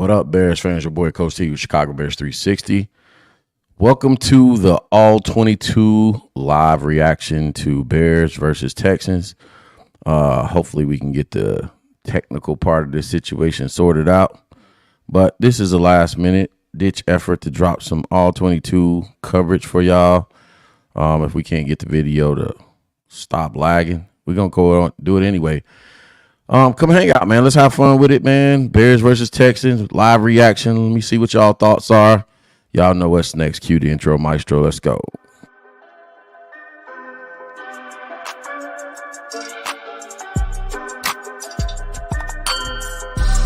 What up, Bears fans? Your boy Coach T with Chicago Bears 360. Welcome to the All 22 live reaction to Bears versus Texans. Hopefully we can get the technical part of this situation sorted out. But this is a last minute ditch effort to drop some All 22 coverage for y'all. If we can't get the video to stop lagging, we're going to go on do it anyway. Come hang out, man. Let's have fun with it, man. Bears versus Texans, live reaction. Let me see what y'all thoughts are. Y'all know what's next. Cue the intro, maestro. Let's go.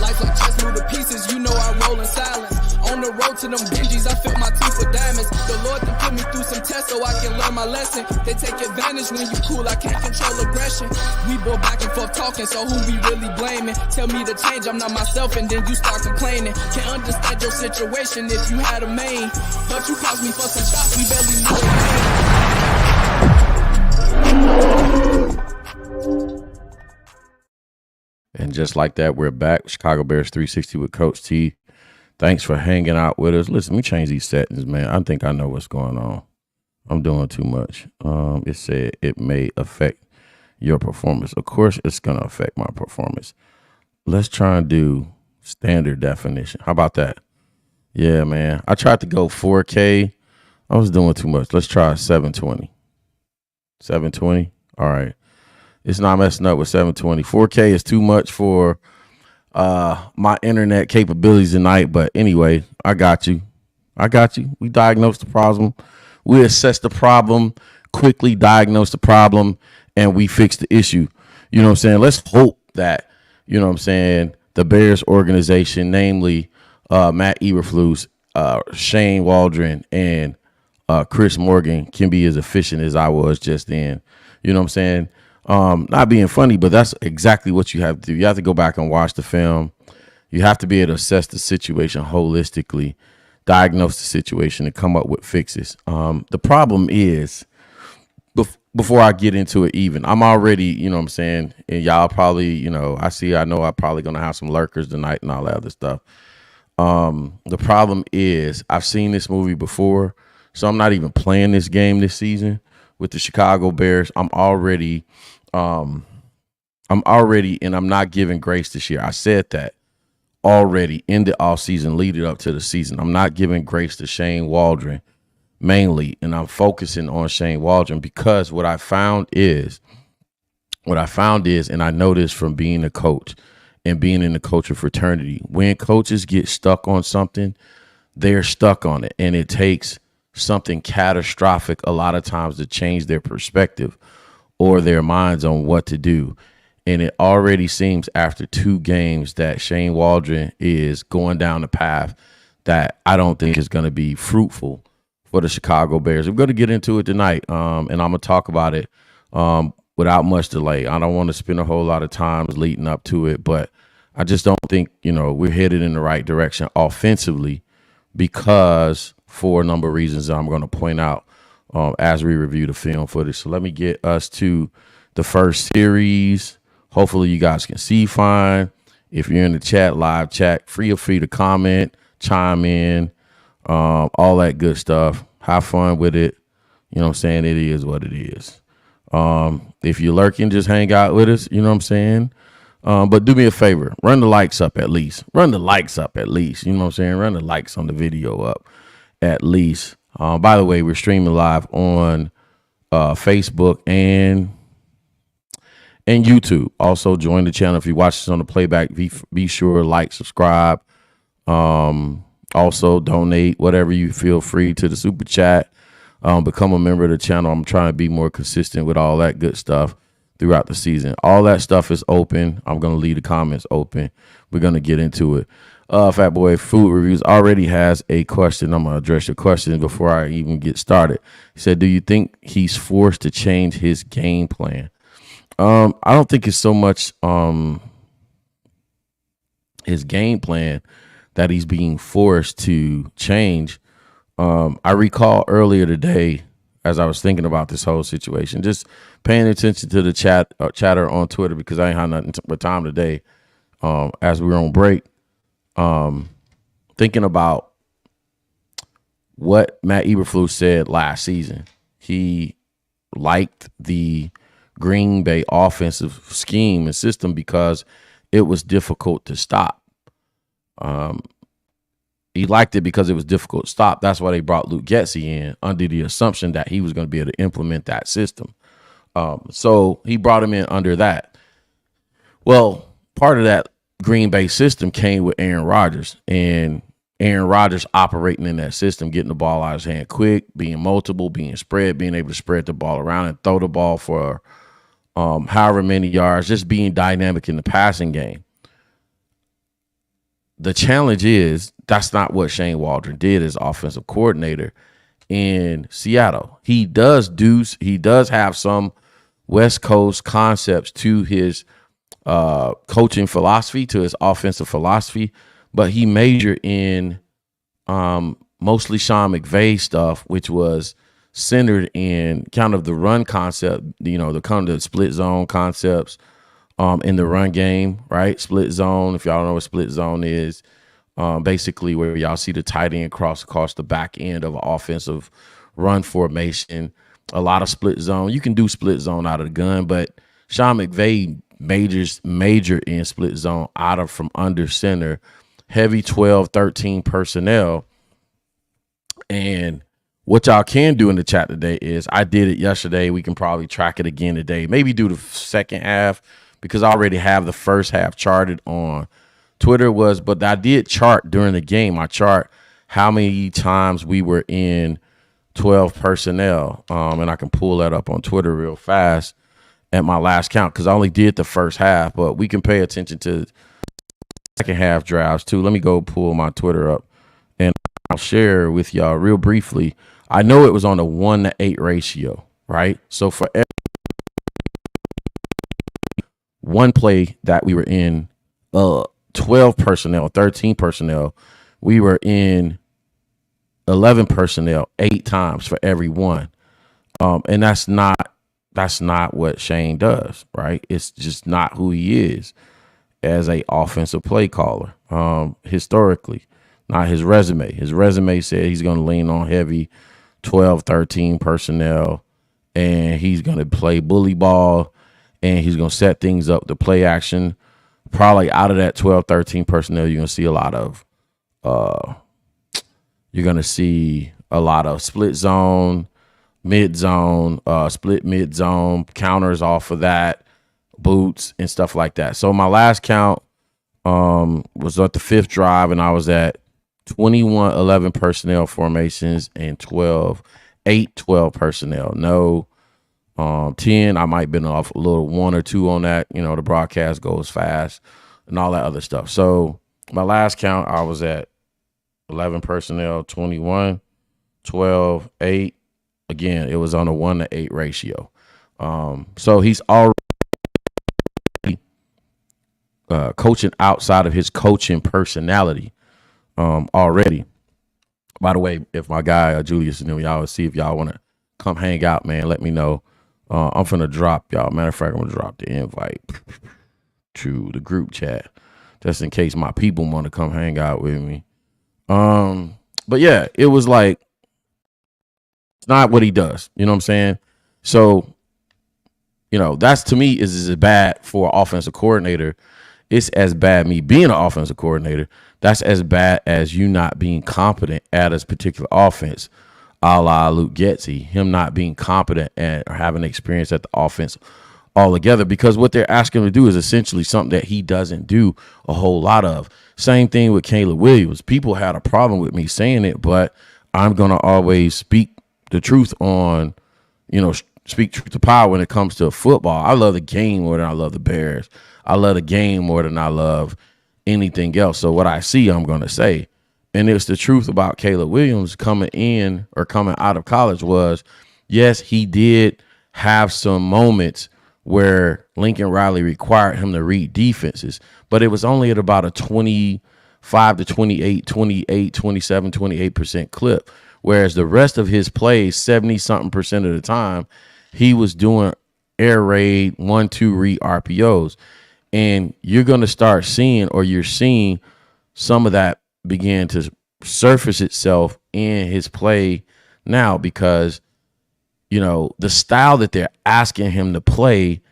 Life like chess move to pieces, you know I roll in silence. On the road to them Benjis, I fill my teeth with diamonds. The Lord to put me through some tests so I can learn my lesson. They take advantage when you cool, I can't control aggression. We go back and forth talking, so who we really blaming? Tell me to change, I'm not myself, and then you start complaining. Can't understand your situation if you had a main. But you caused me for some shots, we barely knew it. And just like that, we're back. Chicago Bears 360 with Coach T. Thanks for hanging out with us. Listen, let me change these settings, man. I think I know what's going on. I'm doing too much. It said it may affect your performance. Of course, it's going to affect my performance. Let's try and do standard definition. How about that? Yeah, man. I tried to go 4K. I was doing too much. Let's try 720. 720? All right. It's not messing up with 720. 4K is too much for my internet capabilities tonight, but anyway, I got you. We diagnosed the problem. We assessed the problem, quickly diagnosed the problem, and we fixed the issue. You know what I'm saying? Let's hope that, you know what I'm saying, the Bears organization, namely Matt Eberflus, Shane Waldron, and Chris Morgan can be as efficient as I was just then. You know what I'm saying? Not being funny, but that's exactly what you have to do. You have to go back and watch the film. You have to be able to assess the situation holistically, diagnose the situation, and come up with fixes. The problem is, before I get into it even, I'm already, you know what I'm saying, and y'all probably, you know, I know I'm probably going to have some lurkers tonight and all that other stuff. The problem is I've seen this movie before, so I'm not even playing this game this season with the Chicago Bears. I'm already, and I'm not giving grace this year. I said that already in the offseason, leading up to the season. I'm not giving grace to Shane Waldron mainly, and I'm focusing on Shane Waldron because what I found is, and I know this from being a coach and being in the coaching fraternity, when coaches get stuck on something, they're stuck on it, and it takes something catastrophic a lot of times to change their perspective or their minds on what to do. And it already seems after 2 games that Shane Waldron is going down the path that I don't think is going to be fruitful for the Chicago Bears. We're going to get into it tonight, and I'm going to talk about it without much delay. I don't want to spend a whole lot of time leading up to it, but I just don't think, you know, we're headed in the right direction offensively because for a number of reasons I'm going to point out as we review the film footage. So let me get us to the first series. Hopefully you guys can see fine. If you're in the chat, live chat, feel free to comment, chime in, all that good stuff. Have fun with it. You know what I'm saying? It is what it is. If you're lurking, just hang out with us. You know what I'm saying? But do me a favor. Run the likes up at least. You know what I'm saying? Run the likes on the video up at least. By the way, we're streaming live on Facebook and YouTube. Also, join the channel if you watch this on the playback. Be sure like, subscribe. Also, donate whatever you feel free to the super chat. Become a member of the channel. I'm trying to be more consistent with all that good stuff throughout the season. All that stuff is open. I'm going to leave the comments open. We're going to get into it. Fat Boy Food Reviews already has a question. I'm going to address your question before I even get started. He said, do you think he's forced to change his game plan? I don't think it's so much his game plan that he's being forced to change. I recall earlier today, as I was thinking about this whole situation, just paying attention to the chatter on Twitter, because I ain't had nothing but time today as we were on break. thinking about what Matt Eberflus said last season. He liked the Green Bay offensive scheme and system because it was difficult to stop. He liked it because it was difficult to stop. That's why they brought Luke Getsy in under the assumption that he was going to be able to implement that system. So he brought him in under that. Well, part of that Green Bay system came with Aaron Rodgers, and Aaron Rodgers operating in that system, getting the ball out of his hand quick, being multiple, being spread, being able to spread the ball around and throw the ball for however many yards, just being dynamic in the passing game. The challenge is that's not what Shane Waldron did as offensive coordinator in Seattle. He does have some West Coast concepts to his coaching philosophy, to his offensive philosophy, but he majored in mostly Sean McVay stuff, which was centered in kind of the run concept, the kind of the split zone concepts in the run game, right? Split zone, if y'all don't know what split zone is, basically where y'all see the tight end cross across the back end of an offensive run formation. A lot of split zone. You can do split zone out of the gun, but Sean McVay major in split zone out of from under center, heavy 12, 13 personnel. And what y'all can do in the chat today is, I did it yesterday. We can probably track it again today. Maybe do the second half because I already have the first half charted on Twitter but I did chart during the game. I chart how many times we were in 12 personnel. And I can pull that up on Twitter real fast at my last count because I only did the first half, but we can pay attention to second half drives too. Let me go pull my Twitter up and I'll share with y'all real briefly. I know it was on a 1-to-8 ratio, right? So for every one play that we were in 12 personnel, 13 personnel, we were in 11 personnel 8 times for every one. And that's not what Shane does, right? It's just not who he is as a offensive play caller. Historically, not his resume. His resume said he's going to lean on heavy 12, 13 personnel, and he's going to play bully ball, and he's going to set things up to play action. Probably out of that 12, 13 personnel, you're going to see a lot of split zone, mid zone, split mid zone, counters off of that, boots and stuff like that. So my last count was at the 5th drive, and I was at 21 11 personnel formations and 12 personnel. No 10. I might have been off a little 1 or 2 on that. The broadcast goes fast and all that other stuff. So my last count, I was at 11 personnel, 21, 12, 8. Again, it was on a 1-to-8 ratio. So he's already coaching outside of his coaching personality already. By the way, if my guy Julius and y'all see if y'all want to come hang out, man, let me know. I'm finna drop y'all. Matter of fact, I'm gonna drop the invite to the group chat just in case my people want to come hang out with me. But yeah, it was like it's not what he does. You know what I'm saying? So, that's to me is as bad for an offensive coordinator. It's as bad me being an offensive coordinator. That's as bad as you not being competent at a particular offense, a la Luke Getsy, him not being competent or having experience at the offense altogether, because what they're asking him to do is essentially something that he doesn't do a whole lot of. Same thing with Caleb Williams. People had a problem with me saying it, but I'm going to always speak the truth on, speak truth to power when it comes to football. I love the game more than I love the Bears. I love the game more than I love anything else. So what I see, I'm going to say. And it's the truth about Caleb Williams coming in or coming out of college was, yes, he did have some moments where Lincoln Riley required him to read defenses, but it was only at about a 25 to 28, 27, 28% clip. Whereas the rest of his plays, 70-something% of the time, he was doing air raid, 1-2 read RPOs. And you're going to start seeing, or you're seeing some of that begin to surface itself in his play now because, the style that they're asking him to play,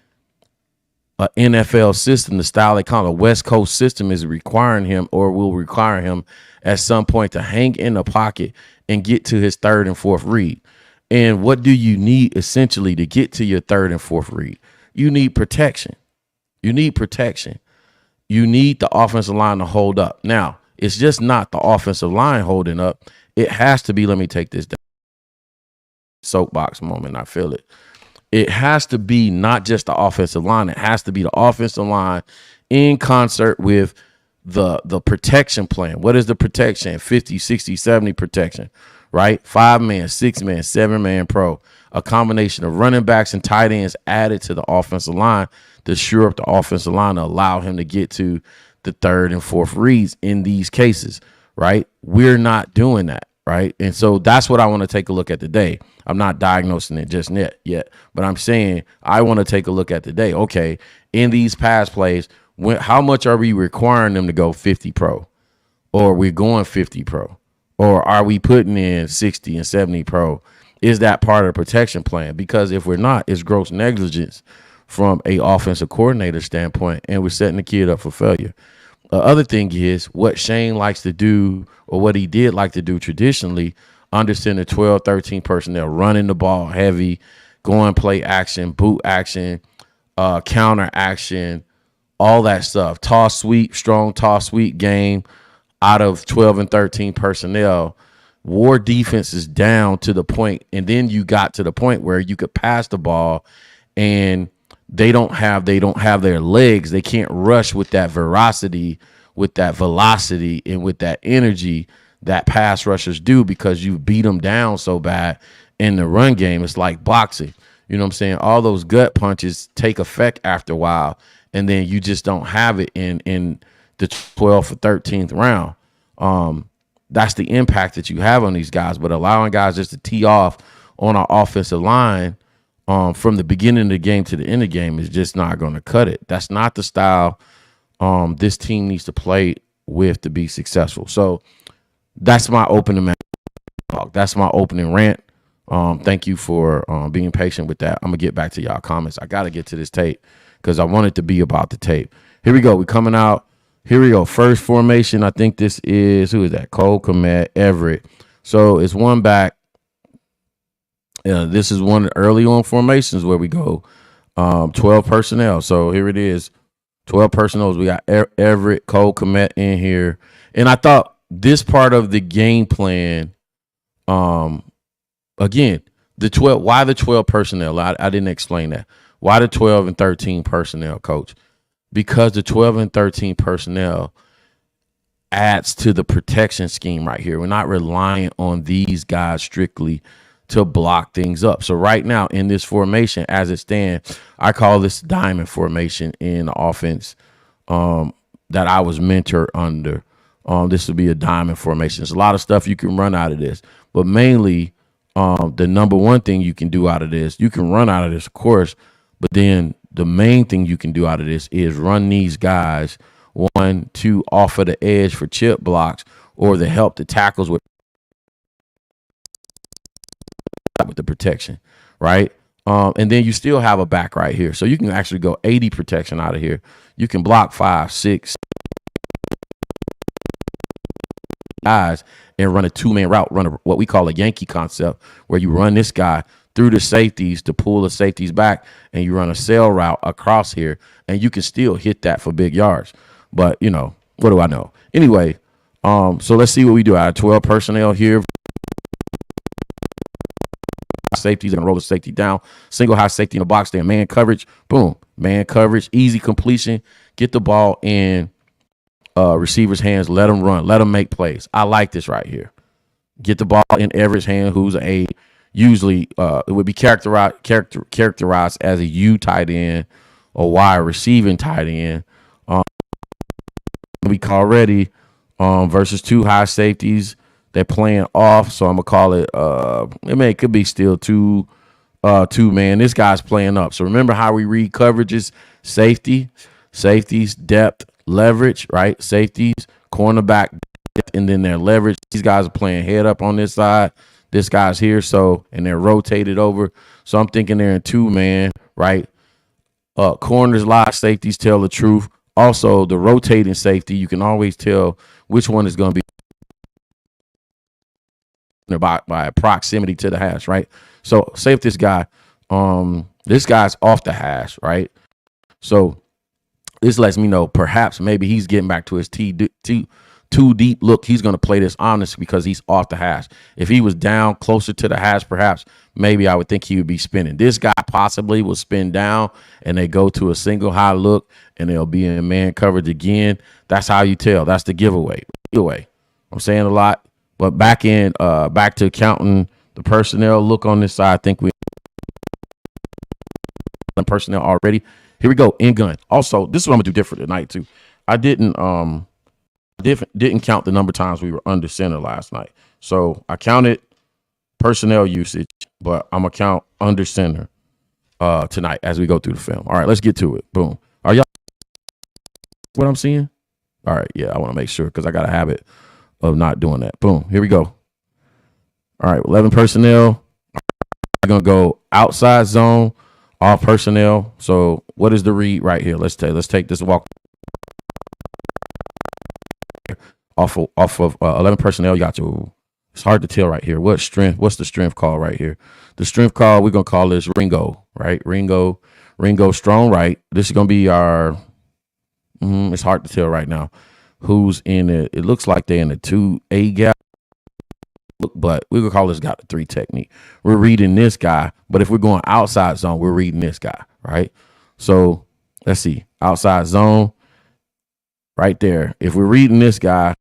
a NFL system, the style they call a West Coast system, is requiring him or will require him at some point to hang in the pocket and get to his third and fourth read. And what do you need essentially to get to your third and fourth read? You need protection. You need protection. You need the offensive line to hold up. Now, it's just not the offensive line holding up. It has to be, let me take this down. Soapbox moment. I feel it. It has to be not just the offensive line. It has to be the offensive line in concert with the protection plan. What is the protection? 50, 60, 70 protection, right? 5-man, 6-man, 7-man pro. A combination of running backs and tight ends added to the offensive line to shore up the offensive line to allow him to get to the third and fourth reads in these cases, right? We're not doing that, right? And so that's what I want to take a look at today. I'm not diagnosing it just yet, but I'm saying I want to take a look at today. Okay, in these pass plays, how much are we requiring them to go 50 pro? Or we're going 50 pro? Or are we putting in 60 and 70 pro? Is that part of the protection plan? Because if we're not, it's gross negligence from a offensive coordinator standpoint, and we're setting the kid up for failure. The other thing is what Shane likes to do, or what he did like to do traditionally, understanding 12, 13 personnel, running the ball heavy, going play action, boot action, counter action, all that stuff. Toss sweep, strong toss sweep game out of 12 and 13 personnel. War defense is down to the point, and then you got to the point where you could pass the ball and they don't have their legs. They can't rush with that veracity, with that velocity, and with that energy that pass rushers do, because you beat them down so bad in the run game. It's like boxing. You know what I'm saying? All those gut punches take effect after a while, and then you just don't have it in the 12th or 13th round. That's the impact that you have on these guys. But allowing guys just to tee off on our offensive line from the beginning of the game to the end of the game is just not going to cut it. That's not the style this team needs to play with to be successful. So that's my opening talk. That's my opening rant. Thank you for being patient with that. I'm going to get back to y'all comments. I got to get to this tape because I want it to be about the tape. Here we go. We're coming out. Here we go. First formation. I think this is, who is that? Cole Kmet, Everett. So it's one back. This is one early on formations where we go 12 personnel. So here it is. 12 personnel. We got Everett, Cole Kmet in here. And I thought this part of the game plan, again, why the 12 personnel? I didn't explain that. Why the 12 and 13 personnel, coach? Because the 12 and 13 personnel adds to the protection scheme right here. We're not relying on these guys strictly to block things up. So right now in this formation, as it stands, I call this diamond formation in the offense that I was mentored under. This would be a diamond formation. There's a lot of stuff you can run out of this, but mainly the number one thing you can do out of this, you can run out of this, of course, but then the main thing you can do out of this is run these guys 1, 2 off of the edge for chip blocks, or to help the tackles with the protection, right? And then you still have a back right here. So you can actually go 80 protection out of here. You can block 5, 6 guys and run a 2-man route, run what we call a Yankee concept, where you run this guy through the safeties to pull the safeties back, and you run a sail route across here, and you can still hit that for big yards. But, what do I know? Anyway, so let's see what we do. I have 12 personnel here. Safeties and roll the safety down. Single high safety in the box there. Man coverage. Boom. Man coverage. Easy completion. Get the ball in receiver's hands. Let them run. Let them make plays. I like this right here. Get the ball in Everett's hand, who's usually it would be characterized as a U tight end or Y receiving tight end. We call ready versus 2 high safeties. They're playing off, so I'm gonna call it. It could be still 2 man. This guy's playing up. So remember how we read coverages: safeties, depth, leverage, right? Safeties, cornerback, depth, and then they're leveraged. These guys are playing head up on this side. This guy's here, and they're rotated over. So I'm thinking they're in 2-man, right? Corners lie, safeties tell the truth. Also, the rotating safety, you can always tell which one is going to be by proximity to the hash, right? So say if this guy's off the hash, right? So this lets me know perhaps maybe he's getting back to his too deep look. He's going to play this honest because he's off the hash. If he was down closer to the hash, perhaps maybe I would think he would be spinning. This guy possibly will spin down and they go to a single high look and they'll be in man coverage again. That's how you tell. That's the giveaway. I'm saying a lot, but back to counting the personnel look on this side. I think we personnel already. Here we go. In gun. Also, this is what I'm gonna do different tonight too. I didn't count the number of times we were under center last night. So I counted personnel usage, but I'm gonna count under center tonight as we go through the film. All right, let's get to it. Boom. Are y'all what I'm seeing? All right, yeah, I want to make sure because I got a habit of not doing that. Boom. Here we go. All right, 11 personnel. I'm gonna go outside zone. All personnel. So what is the read right here? Let's take this walk off of 11 personnel. You got your. It's hard to tell right here. What's the strength call right here? The strength call, we're gonna call this Ringo, right? Ringo strong right. This is gonna be our. It's hard to tell right now who's in it. It looks like they're in the 2A gap. But we're going to call this guy the 3 technique. We're reading this guy, but if we're going outside zone, we're reading this guy, right? So let's see. Outside zone right there. If we're reading this guy,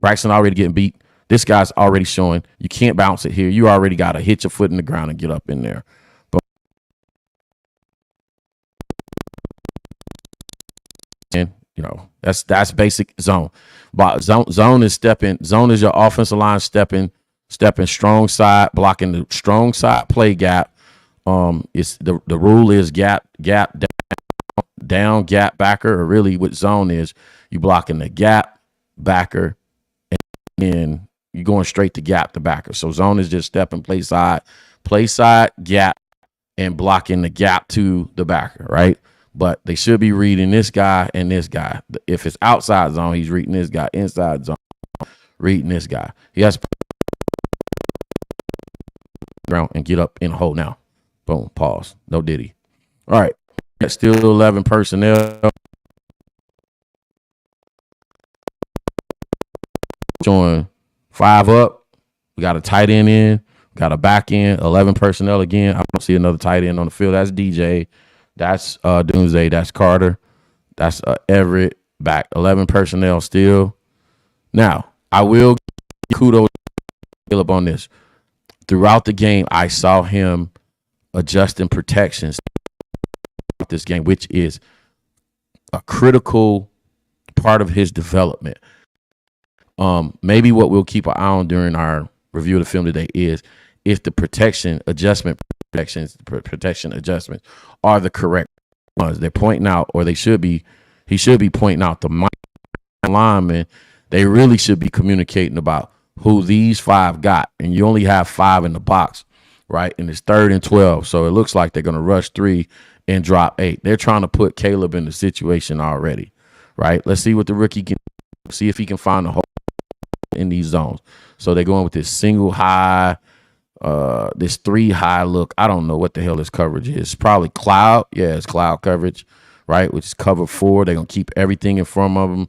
Braxton already getting beat. This guy's already showing you can't bounce it here. You already got to hit your foot in the ground and get up in there. But and that's basic zone. But zone is stepping. Zone is your offensive line stepping strong side, blocking the strong side play gap. It's the rule is gap down gap backer, or really what zone is, you blocking the gap backer and then you're going straight to gap the backer. So zone is just stepping play side gap and blocking the gap to the backer, right? But they should be reading this guy and this guy. If it's outside zone, he's reading this guy. Inside zone, reading this guy. He has to ground and get up in a hole now. Boom, pause. No diddy. All right. Still 11 personnel. Showing 5 up. We got a tight end in. We got a back end. 11 personnel again. I don't see another tight end on the field. That's DJ. That's Doomsday. That's Carter. That's Everett. Back 11 personnel still. Now, I will give kudos to Caleb on this. Throughout the game, I saw him adjusting protections this game, which is a critical part of his development. Maybe what we'll keep an eye on during our review of the film today is if the protection adjustments are the correct ones. They're pointing out, or he should be pointing out the linemen. They really should be communicating about who these 5 got. And you only have 5 in the box, right? And it's 3rd and 12. So it looks like they're going to rush 3 and drop 8. They're trying to put Caleb in the situation already, right? Let's see what the rookie can see if he can find a hole in these zones. So they're going with this single high, this 3 high look. I don't know what the hell this coverage is. It's probably cloud. Yeah, it's cloud coverage, right? Which is cover 4. They're going to keep everything in front of them.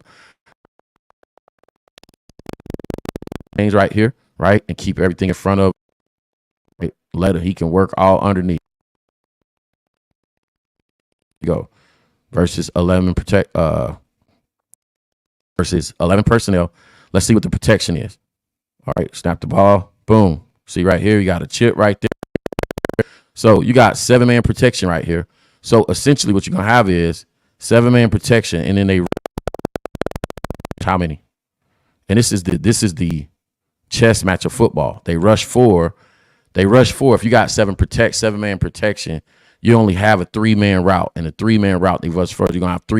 Things right here, right? And keep everything in front of him. Let him, he can work all underneath. Go. Versus 11 versus 11 personnel. Let's see what the protection is. All right, snap the ball. Boom. See right here, you got a chip right there. So you got 7-man protection right here. So essentially what you're going to have is 7-man protection, and then they how many? And this is the chess match of football. They rush 4. If you got 7-man protection, you only have a 3-man route. And a 3-man route, they rush first. You're going to have 3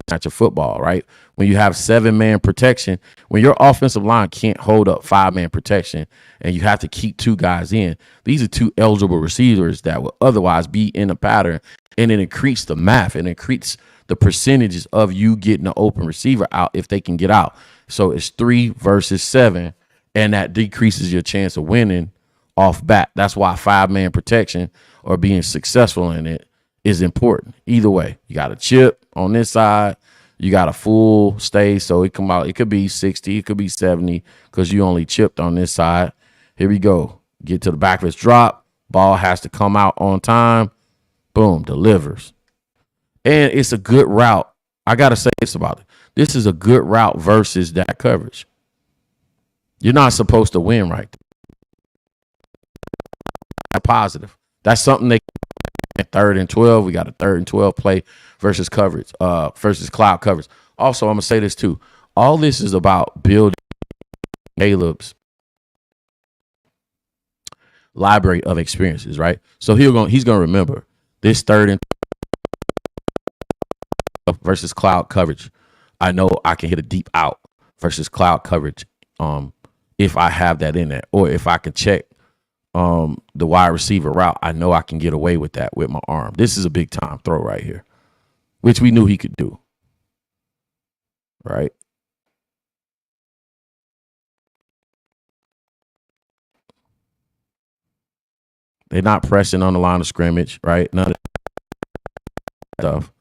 at your football, right? When you have 7-man protection, when your offensive line can't hold up 5-man protection and you have to keep 2 guys in, these are 2 eligible receivers that will otherwise be in a pattern, and it increases the math and increases the percentages of you getting an open receiver out if they can get out. So it's 3 versus 7, and that decreases your chance of winning off bat. That's why 5-man protection or being successful in it is important. Either way, you got a chip on this side, you got a full stay, so it come out. It could be 60, it could be 70 because you only chipped on this side. Here we go. Get to the back of his drop. Ball has to come out on time. Boom, delivers. And it's a good route. I got to say this about it. This is a good route versus that coverage. You're not supposed to win right there. Positive. That's something they at 3rd and 12. We got a 3rd and 12 play versus coverage, versus cloud coverage. Also, I'm going to say this too. All this is about building Caleb's library of experiences, right? So he's going to remember this 3rd and versus cloud coverage. I know I can hit a deep out versus cloud coverage if I have that in there, or if I can check the wide receiver route. I know I can get away with that with my arm. This is a big time throw right here, which we knew he could do, right? They're not pressing on the line of scrimmage, right? None of that stuff.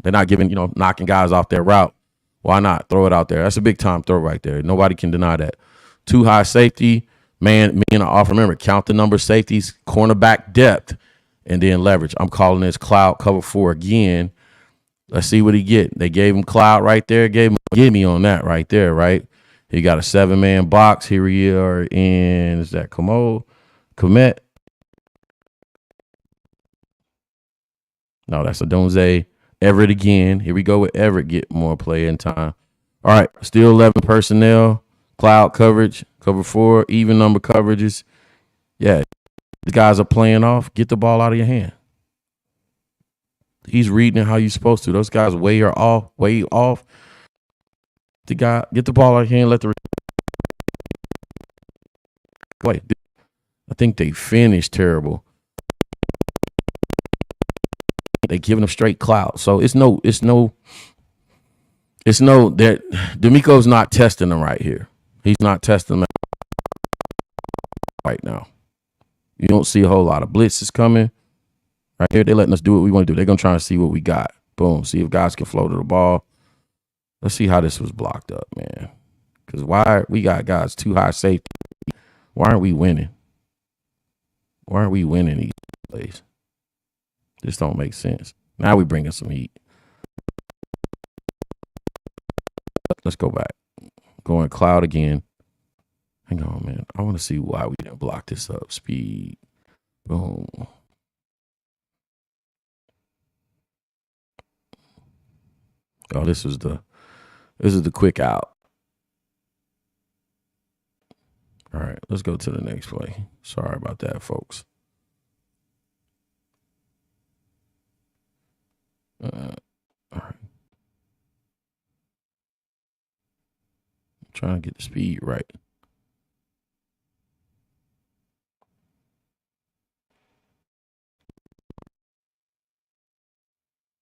They're not giving, knocking guys off their route. Why not throw it out there? That's a big time throw right there. Nobody can deny that. 2 high safety, man, me and off. Remember, count the number of safeties, cornerback depth, and then leverage. I'm calling this cloud cover 4 again. Let's see what he get. They gave him cloud right there. Gave him gimme on that right there, right? He got a 7-man box. Here we are in, is that Komet? No, that's a Donze. Everett again. Here we go with Everett. Get more play in time. All right, still 11 personnel. Cloud coverage, cover 4, even number coverages. Yeah, the guys are playing off. Get the ball out of your hand. He's reading it how you're supposed to. Those guys way off. The guy, get the ball out of your hand. Let the wait. I think they finished terrible. They giving them straight clout. So it's no that D'Amico's not testing them right here. He's not testing them right now. You don't see a whole lot of blitzes coming. Right here, they're letting us do what we want to do. They're going to try and see what we got. Boom. See if guys can flow to the ball. Let's see how this was blocked up, man. Because why we got guys too high safety. Why aren't we winning? Why aren't we winning these plays? This don't make sense. Now we bringing some heat. Let's go back. Going cloud again. Hang on, man. I want to see why we didn't block this up. Speed. Boom. Oh, this is the quick out. All right, let's go to the next play. Sorry about that, folks. All right. I'm trying to get the speed right.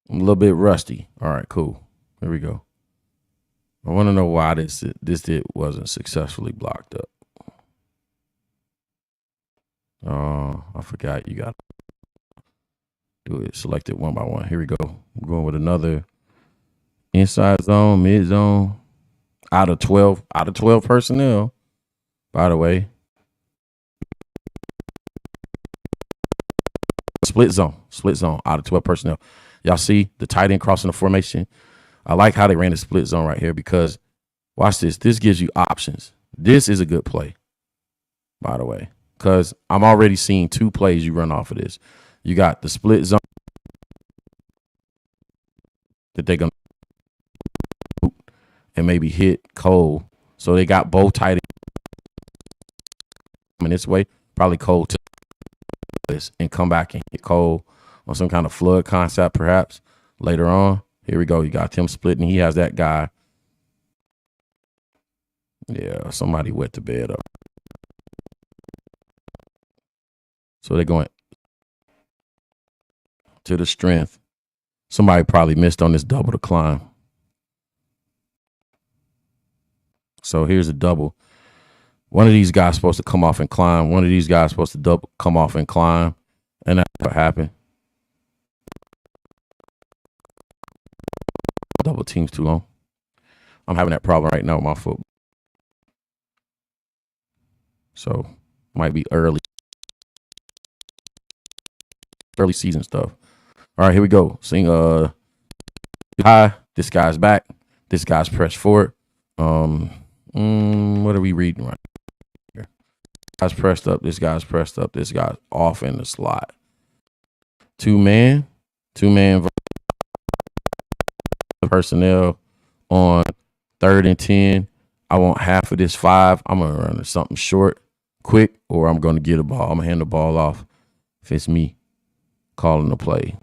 I'm a little bit rusty. All right, cool. Here we go. I want to know why this wasn't successfully blocked up. Oh, I forgot. You got to do it. Select it one by one. Here we go. I'm going with another inside zone, mid zone, out of 12 personnel. By the way, split zone out of 12 personnel. Y'all see the tight end crossing the formation. I like how they ran the split zone right here because watch this. This gives you options. This is a good play, by the way, because I'm already seeing 2 plays you run off of this. You got the split zone that they're going to and maybe hit Cole. So they got both tight ends coming this way. Probably Cole to this and come back and hit Cole on some kind of flood concept perhaps later on. Here we go. You got him splitting. He has that guy. Yeah, somebody wet the bed up. So they're going to the strength. Somebody probably missed on this double to climb. So here's a double. One of these guys supposed to come off and climb. One of these guys supposed to double come off and climb. And that's what happened. Double teams too long. I'm having that problem right now with my foot. So might be early season stuff. All right, here we go. Seeing high. This guy's back. This guy's pressed forward. What are we reading right here? Guy's pressed up. This guy's pressed up. This guy's off in the slot. Two man personnel on 3rd and 10. I want half of this 5. I'm gonna run something short, quick, or I'm gonna get a ball. I'm gonna hand the ball off if it's me calling the play.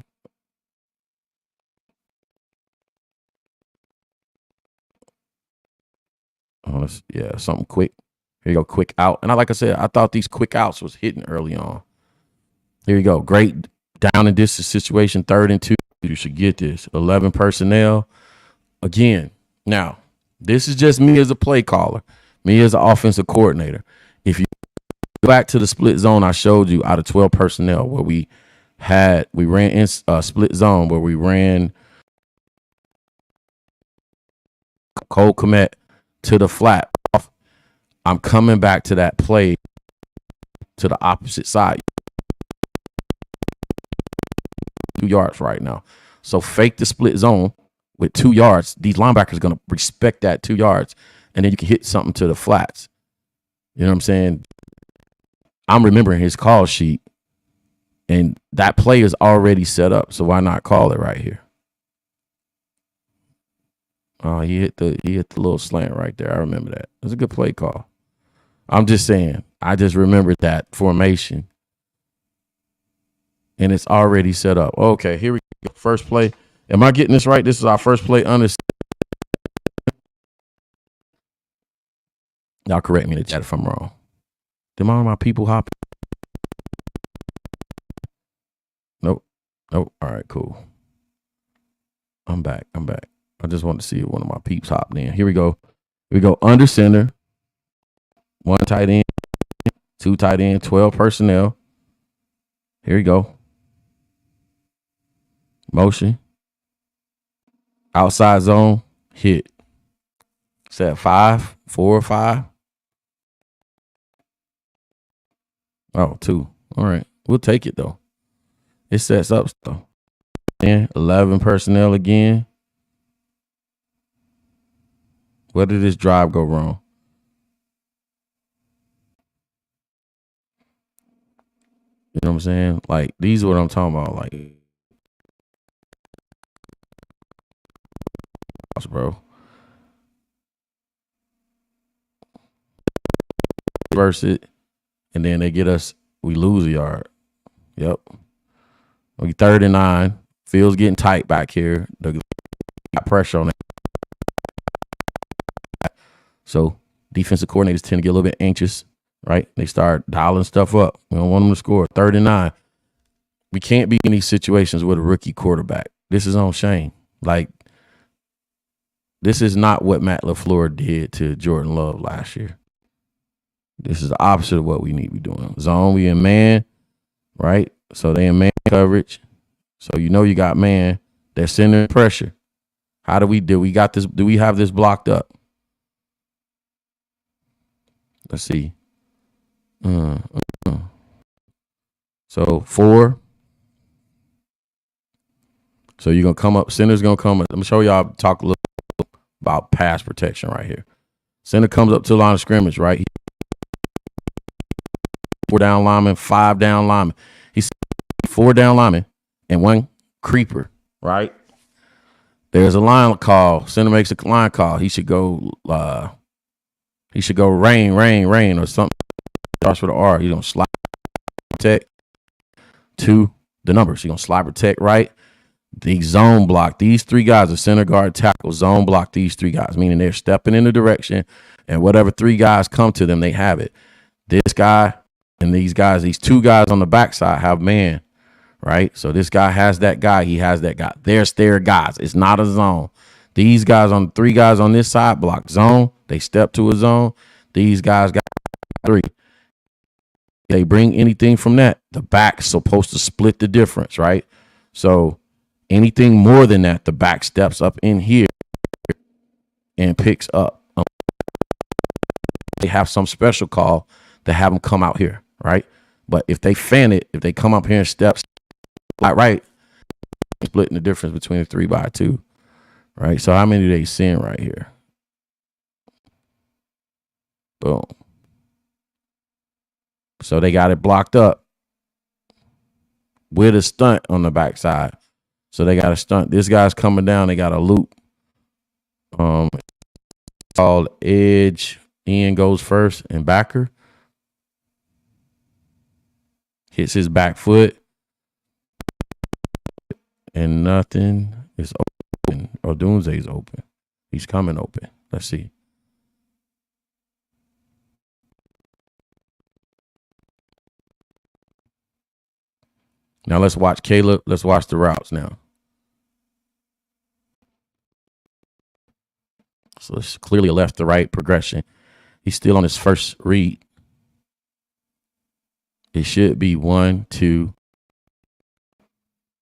Yeah, something quick. Here you go, quick out. And like I said, I thought these quick outs was hitting early on. Here you go, great down and distance situation, 3rd and 2. You should get this. 11 personnel. Again, now, this is just me as a play caller, me as an offensive coordinator. If you go back to the split zone I showed you out of 12 personnel where we ran in split zone where we ran Cole Kmet to the flat. I'm coming back to that play to the opposite side. 2 yards right now. So fake the split zone with 2 yards. These linebackers are going to respect that 2 yards. And then you can hit something to the flats. You know what I'm saying? I'm remembering his call sheet. And that play is already set up. So why not call it right here? Oh, he hit the little slant right there. I remember that. It was a good play call. I'm just saying, I just remembered that formation. And it's already set up. Okay, here we go. First play. Am I getting this right? This is our first play. Y'all correct me in the chat if I'm wrong. Am I on my people hopping? Nope. All right, cool. I'm back. I just want to see if one of my peeps hopped in. Here we go. Under center. 1 tight end. 2 tight end. 12 personnel. Here we go. Motion. Outside zone. Hit. Set 5. 4 or 5. Oh, 2. All right. We'll take it, though. It sets up, though. 11 personnel again. Where did this drive go wrong? You know what I'm saying? Like, these are what I'm talking about. Like, bro. Reverse it. And then they get us, we lose a yard. Yep. We 3rd and 9. Field's getting tight back here. Got pressure on it. So defensive coordinators tend to get a little bit anxious, right? They start dialing stuff up. We don't want them to score. 3rd and 9. We can't be in these situations with a rookie quarterback. This is on Shane. Like, this is not what Matt LaFleur did to Jordan Love last year. This is the opposite of what we need to be doing. Zone, we in man, right? So they in man coverage. So you know you got man. They're sending pressure. How do we do? We got this. Do we have this blocked up? Let's see. So 4. So you're going to come up. Center's going to come up. Let me show y'all, talk a little about pass protection right here. Center comes up to the line of scrimmage, right? 4 down linemen, 5 down linemen. He's 4 down linemen and 1 creeper, right? There's a line call. Center makes a line call. He should go rain or something. Starts with an R. He's going to slide protect to the numbers. He's going to slide protect right. They zone block these three guys, the center guard, tackle, zone block these three guys, meaning they're stepping in the direction, and whatever three guys come to them, they have it. This guy and these guys, these two guys on the backside have man, right? So this guy has that guy, he has that guy. There's their guys. It's not a zone. These guys on three guys on this side block zone. They step to a zone. These guys got three. They bring anything from that. The back's supposed to split the difference, right? So anything more than that, the back steps up in here and picks up. They have some special call to have them come out here, right? But if they fan it, if they come up here and step right, splitting the difference between a 3x2, right? So how many do they send right here? Boom. So they got it blocked up with a stunt on the backside. So they got a stunt. This guy's coming down. They got a loop. Called edge. Ian goes first and backer. Hits his back foot. And nothing is open. Or Doomsday's open. He's coming open. Let's see. Now let's watch Caleb. Let's watch the routes now. So it's clearly a left to right progression. He's still on his first read. It should be 1, 2,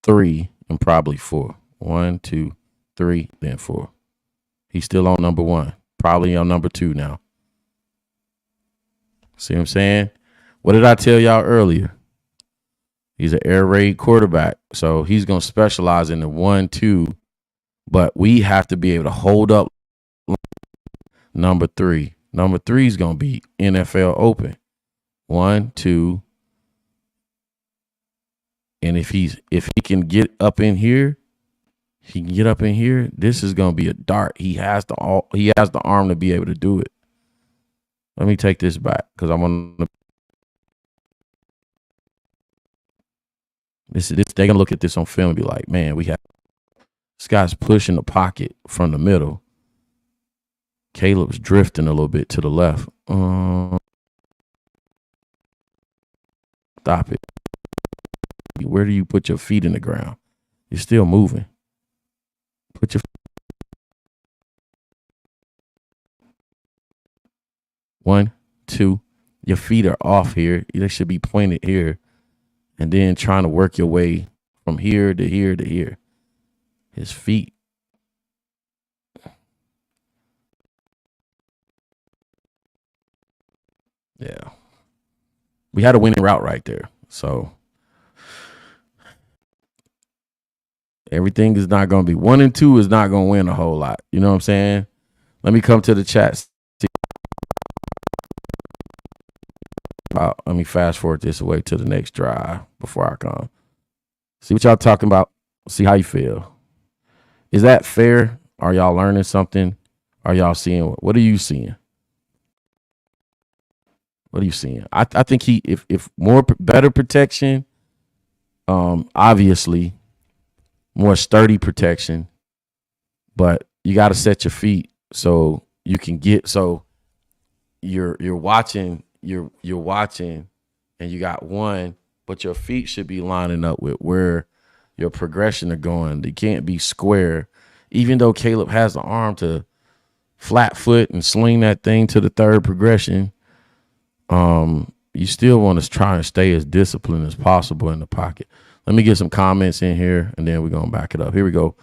3, and probably 4. 1, 2, 3, then 4. He's still on number 1. Probably on number 2 now. See what I'm saying? What did I tell y'all earlier? He's an air raid quarterback. So he's going to specialize in the 1, 2. But we have to be able to hold up number 3. Number 3 is going to be NFL open. 1, 2. And if he can get up in here, he can get up in here. This is going to be a dart. He has the arm to be able to do it. Let me take this back because I want to. They're gonna look at this on film and be like, man, this guy's pushing the pocket from the middle. Caleb's drifting a little bit to the left. Stop it. Where do you put your feet in the ground? You're still moving. Put your 1, 2. Your feet are off here. They should be pointed here. And then trying to work your way from here to here to here. His feet. Yeah. We had a winning route right there. So everything is not going to be 1 and 2 is not going to win a whole lot. You know what I'm saying? Let me come to the chat. Let me fast forward this away to the next drive before I come. See what y'all talking about. See how you feel. Is that fair? Are y'all learning something? Are y'all seeing what are you seeing? What are you seeing? I think if more better protection, obviously more sturdy protection, but you got to set your feet so you can get so you're watching. You're watching and you got one, but your feet should be lining up with where your progression are going. They can't be square. Even though Caleb has the arm to flat foot and sling that thing to the third progression, you still want to try and stay as disciplined as possible in the pocket. Let me get some comments in here and then we're going to back it up. Here we go.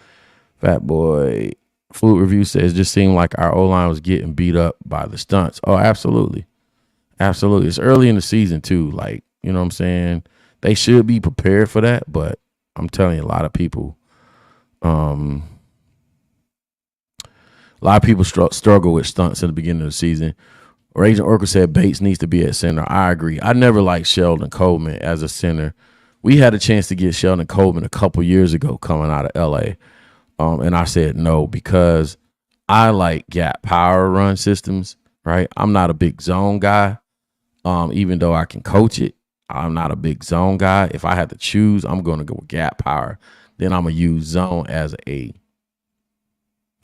Fat Boy Food Review says, just seemed like our O-line was getting beat up by the stunts. Oh, absolutely. Absolutely. It's early in the season too. Like, you know what I'm saying? They should be prepared for that, but I'm telling you, a lot of people struggle with stunts at the beginning of the season. Or Agent Oracle said Bates needs to be at center. I agree. I never liked Sheldon Coleman as a center. We had a chance to get Sheldon Coleman a couple years ago coming out of LA. And I said no because I like gap power run systems, right? I'm not a big zone guy. Even though I can coach it, I'm not a big zone guy. If I had to choose, I'm going to go with gap power. Then I'm gonna use zone as a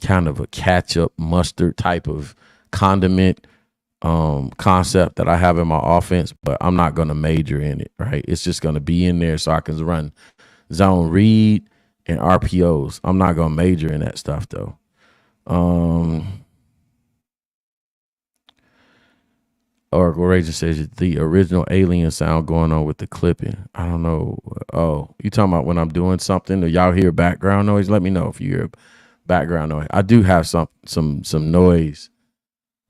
kind of a ketchup mustard type of condiment concept that I have in my offense, but I'm not gonna major in it, right? It's just gonna be in there so I can run zone read and RPOs. I'm not gonna major in that stuff though. Oracle Ranger says the original alien sound going on with the clipping. I don't know. Oh, you talking about when I'm doing something? Or y'all hear background noise? Let me know if you hear background noise. I do have some noise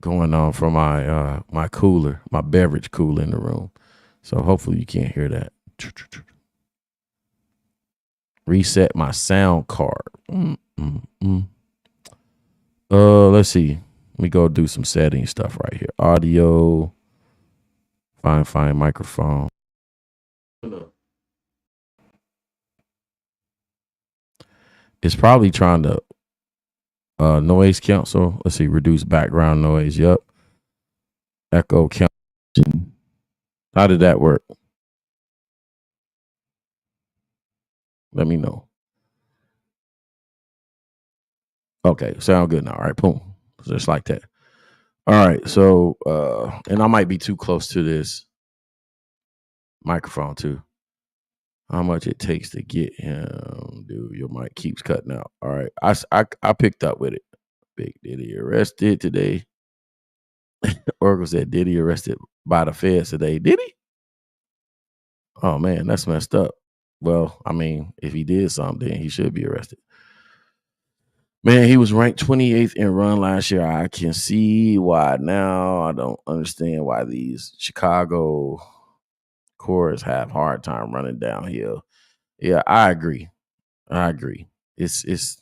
going on from my my cooler, my beverage cooler in the room. So hopefully you can't hear that. Reset my sound card. Let's see. Let me go do some setting stuff right here. Audio. Find microphone. It's probably trying to noise cancel. Let's see. Reduce background noise. Yep. Echo cancel. How did that work? Let me know. Okay, sound good now. All right, boom. Just like that. All right, so and I might be too close to this microphone too. How much it takes to get him, dude? Your mic keeps cutting out. All right, I picked up with it. Big Diddy arrested today. Oracle said Diddy arrested by the feds today. Did he? Oh man, that's messed up. Well, I mean, if he did something, then he should be arrested. Man, he was ranked 28th in run last year. I can see why now. I don't understand why these Chicago cores have hard time running downhill. Yeah, I agree. It's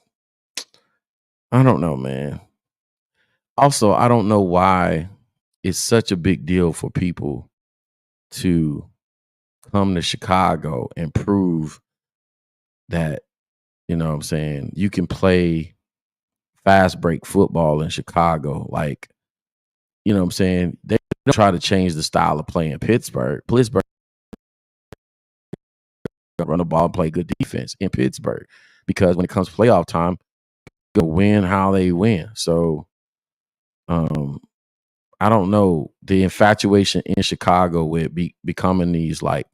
I don't know, man. Also, I don't know why it's such a big deal for people to come to Chicago and prove that, you know what I'm saying, you can play fast break football in Chicago. Like, you know what I'm saying? They don't try to change the style of play in Pittsburgh. Pittsburgh run the ball and play good defense in Pittsburgh because when it comes to playoff time, they'll win how they win. So I don't know. The infatuation in Chicago with becoming these like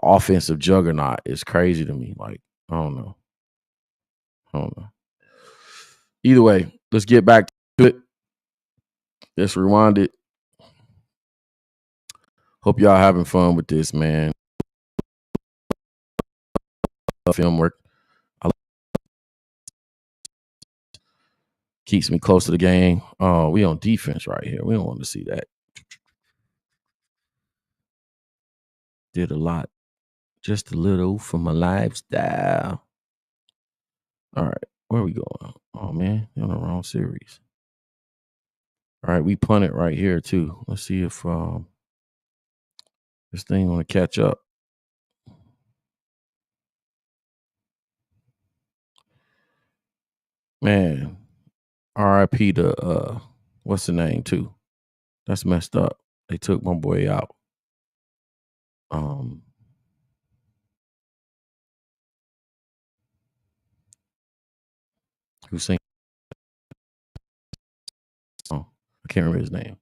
offensive juggernaut is crazy to me. Like, I don't know. Either way, let's get back to it. Let's rewind it. Hope y'all having fun with this, man. Film work. Keeps me close to the game. Oh, we on defense right here. We don't want to see that. Did a lot. Just a little for my lifestyle. All right. Where are we going? Oh, man. You're on the wrong series. All right. We punted right here, too. Let's see if this thing want to catch up. Man. RIP to, what's the name, too? That's messed up. They took my boy out. Who sang? Oh, I can't remember his name.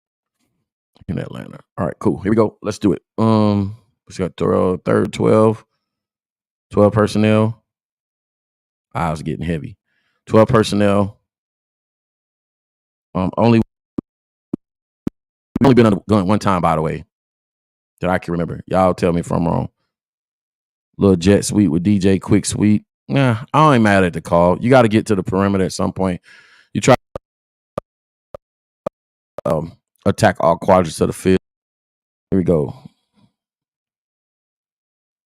In Atlanta. All right, cool. Here we go. Let's do it. We got third 12 personnel. I was getting heavy. 12 personnel. Only been on the gun one time, by the way, that I can remember. Y'all tell me if I'm wrong. Little jet sweep with DJ, quick sweep. Nah, I ain't mad at the call. You got to get to the perimeter at some point. You try to attack all quadrants of the field. Here we go.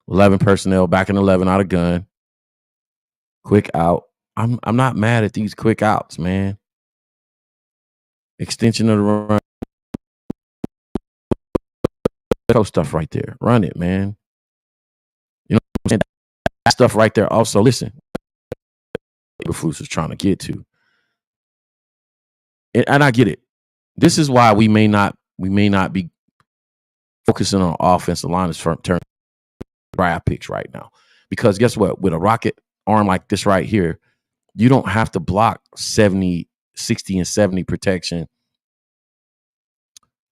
11 personnel, back in 11 out of gun. Quick out. I'm not mad at these quick outs, man. Extension of the run. Stuff right there. Run it, man. You know what I'm saying? That stuff right there. Also, listen. Flus is trying to get to. And I get it. This is why we may not be focusing on offensive line as terms draft picks right now. Because guess what? With a rocket arm like this right here, you don't have to block 70, 60, and 70 protection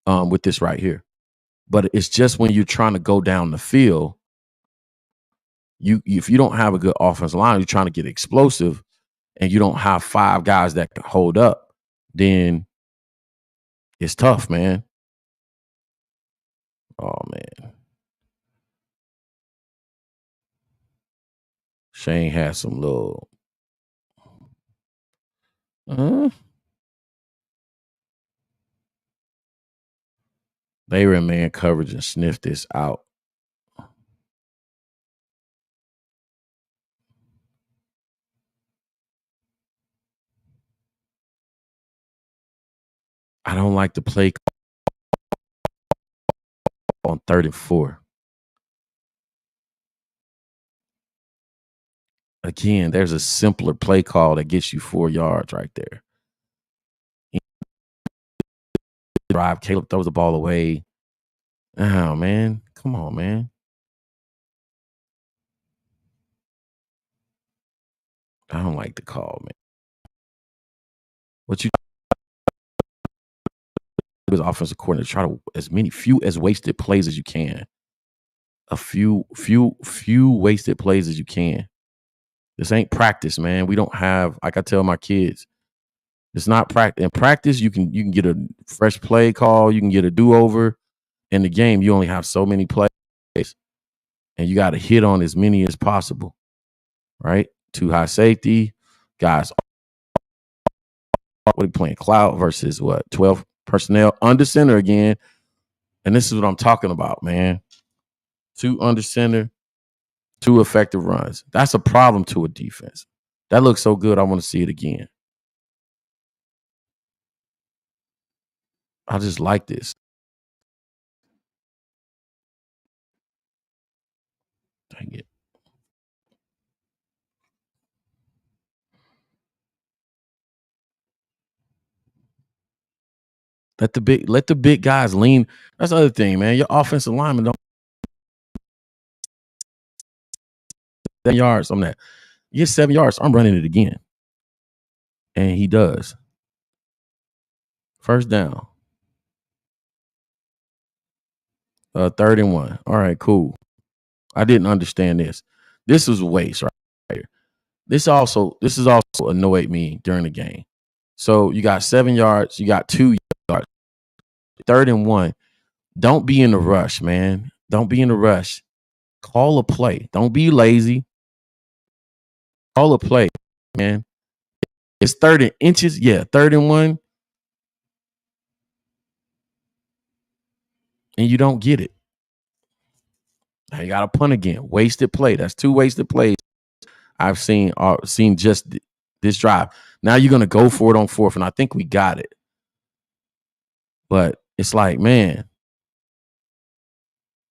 with this right here. But it's just when you're trying to go down the field, if you don't have a good offensive line, you're trying to get explosive, and you don't have 5 guys that can hold up, then it's tough, man. Oh, man. Shane has some little they were in man coverage and sniffed this out. I don't like the play on 3rd and 4. Again, there's a simpler play call that gets you 4 yards right there. Drive, Caleb throws the ball away. Oh, man. Come on, man. I don't like the call, man. What you do as offensive coordinator, try to few wasted plays as you can. A few wasted plays as you can. This ain't practice, man. We don't have, like I tell my kids, it's not practice. In practice, you can get a fresh play call, you can get a do-over. In the game, you only have so many plays, and you got to hit on as many as possible, right? 2 high safety guys. What are you playing? Cloud versus what? 12 personnel under center again. And this is what I'm talking about, man. 2 under center, 2 effective runs. That's a problem to a defense. That looks so good. I want to see it again. I just like this. Dang it. Let the big guys lean. That's the other thing, man. Your offensive lineman don't 7 yards on that. You get 7 yards, I'm running it again. And he does. First down. 3rd and 1. All right, cool. I didn't understand this. This was a waste right here. This is also annoyed me during the game. So you got 7 yards, you got 2 yards. 3rd and 1. Don't be in a rush, man. Don't be in a rush. Call a play. Don't be lazy. Call a play, man. It's 3rd and inches. Yeah, 3rd and 1. And you don't get it. Now you got to punt again. Wasted play. That's 2 wasted plays I've seen just this drive. Now you're going to go for it on 4th, and I think we got it. But it's like, man,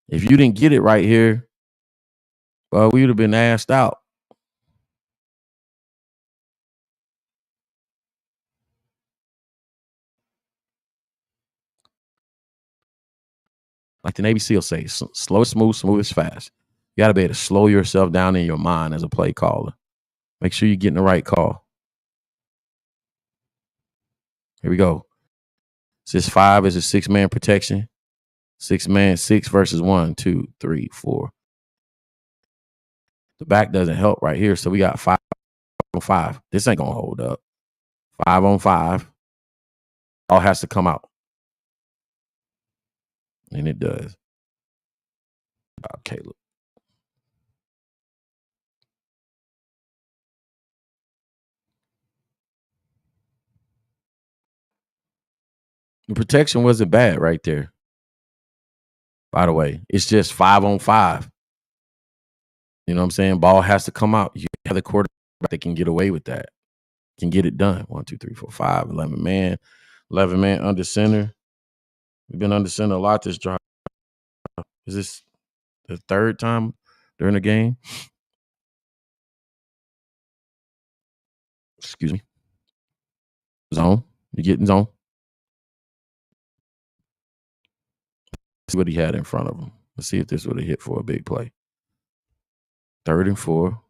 if you didn't get it right here, well, we would have been asked out. Like the Navy SEAL say, slow is smooth, smooth is fast. You got to be able to slow yourself down in your mind as a play caller. Make sure you're getting the right call. Here we go. This 5 is a 6-man protection. 6-man, 6 versus 1, 2, 3, 4. The back doesn't help right here, so we got 5 on 5. This ain't going to hold up. 5 on 5. All has to come out. And it does. Caleb. The protection wasn't bad right there. By the way, it's just 5 on 5. You know what I'm saying? Ball has to come out. You have the quarterback that can get away with that. Can get it done. 1, 2, 3, 4, 5. 11 man. 11 man under center. We've been under center a lot this drive. Is this the 3rd time during the game? Excuse me. Zone. You getting zone? See what he had in front of him. Let's see if this would have hit for a big play. 3rd and 4.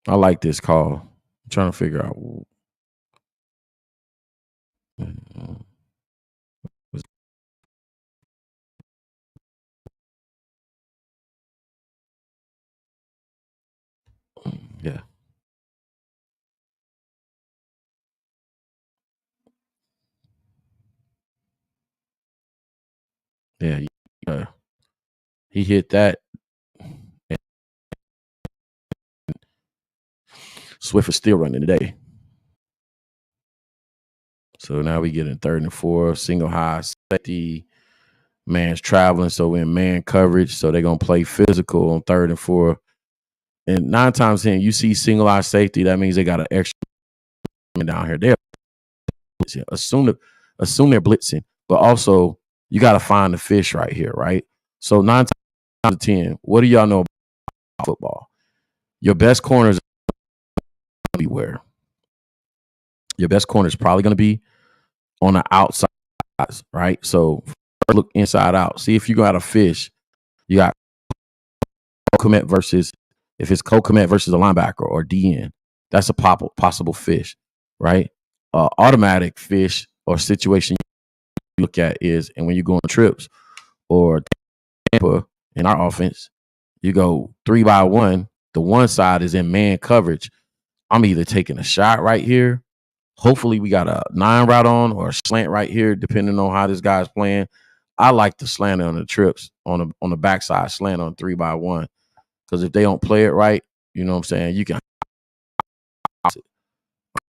I like this call. I'm trying to figure out. Yeah. Yeah. He hit that. Swift is still running today. So now we get in 3rd and 4, single high safety. Man's traveling, so we're in man coverage. So they're gonna play physical on 3rd and 4. And 9 times 10, you see single high safety. That means they got an extra down here. They're assume they're blitzing, but also you got to find the fish right here, right? So 9 times 10, what do y'all know about football? Your best corners be where? Your best corner is probably going to be on the outside, right? So look inside out. See if you got a fish. You got Komet versus if it's Komet versus a linebacker or DN. That's a possible fish, right? Automatic fish or situation you look at is, and when you go on trips or Tampa in our offense, you go 3 by 1. The one side is in man coverage. I'm either taking a shot right here. Hopefully, we got a 9 route on or a slant right here, depending on how this guy's playing. I like the slant on the trips on the backside slant on 3 by 1 because if they don't play it right, you know what I'm saying, you can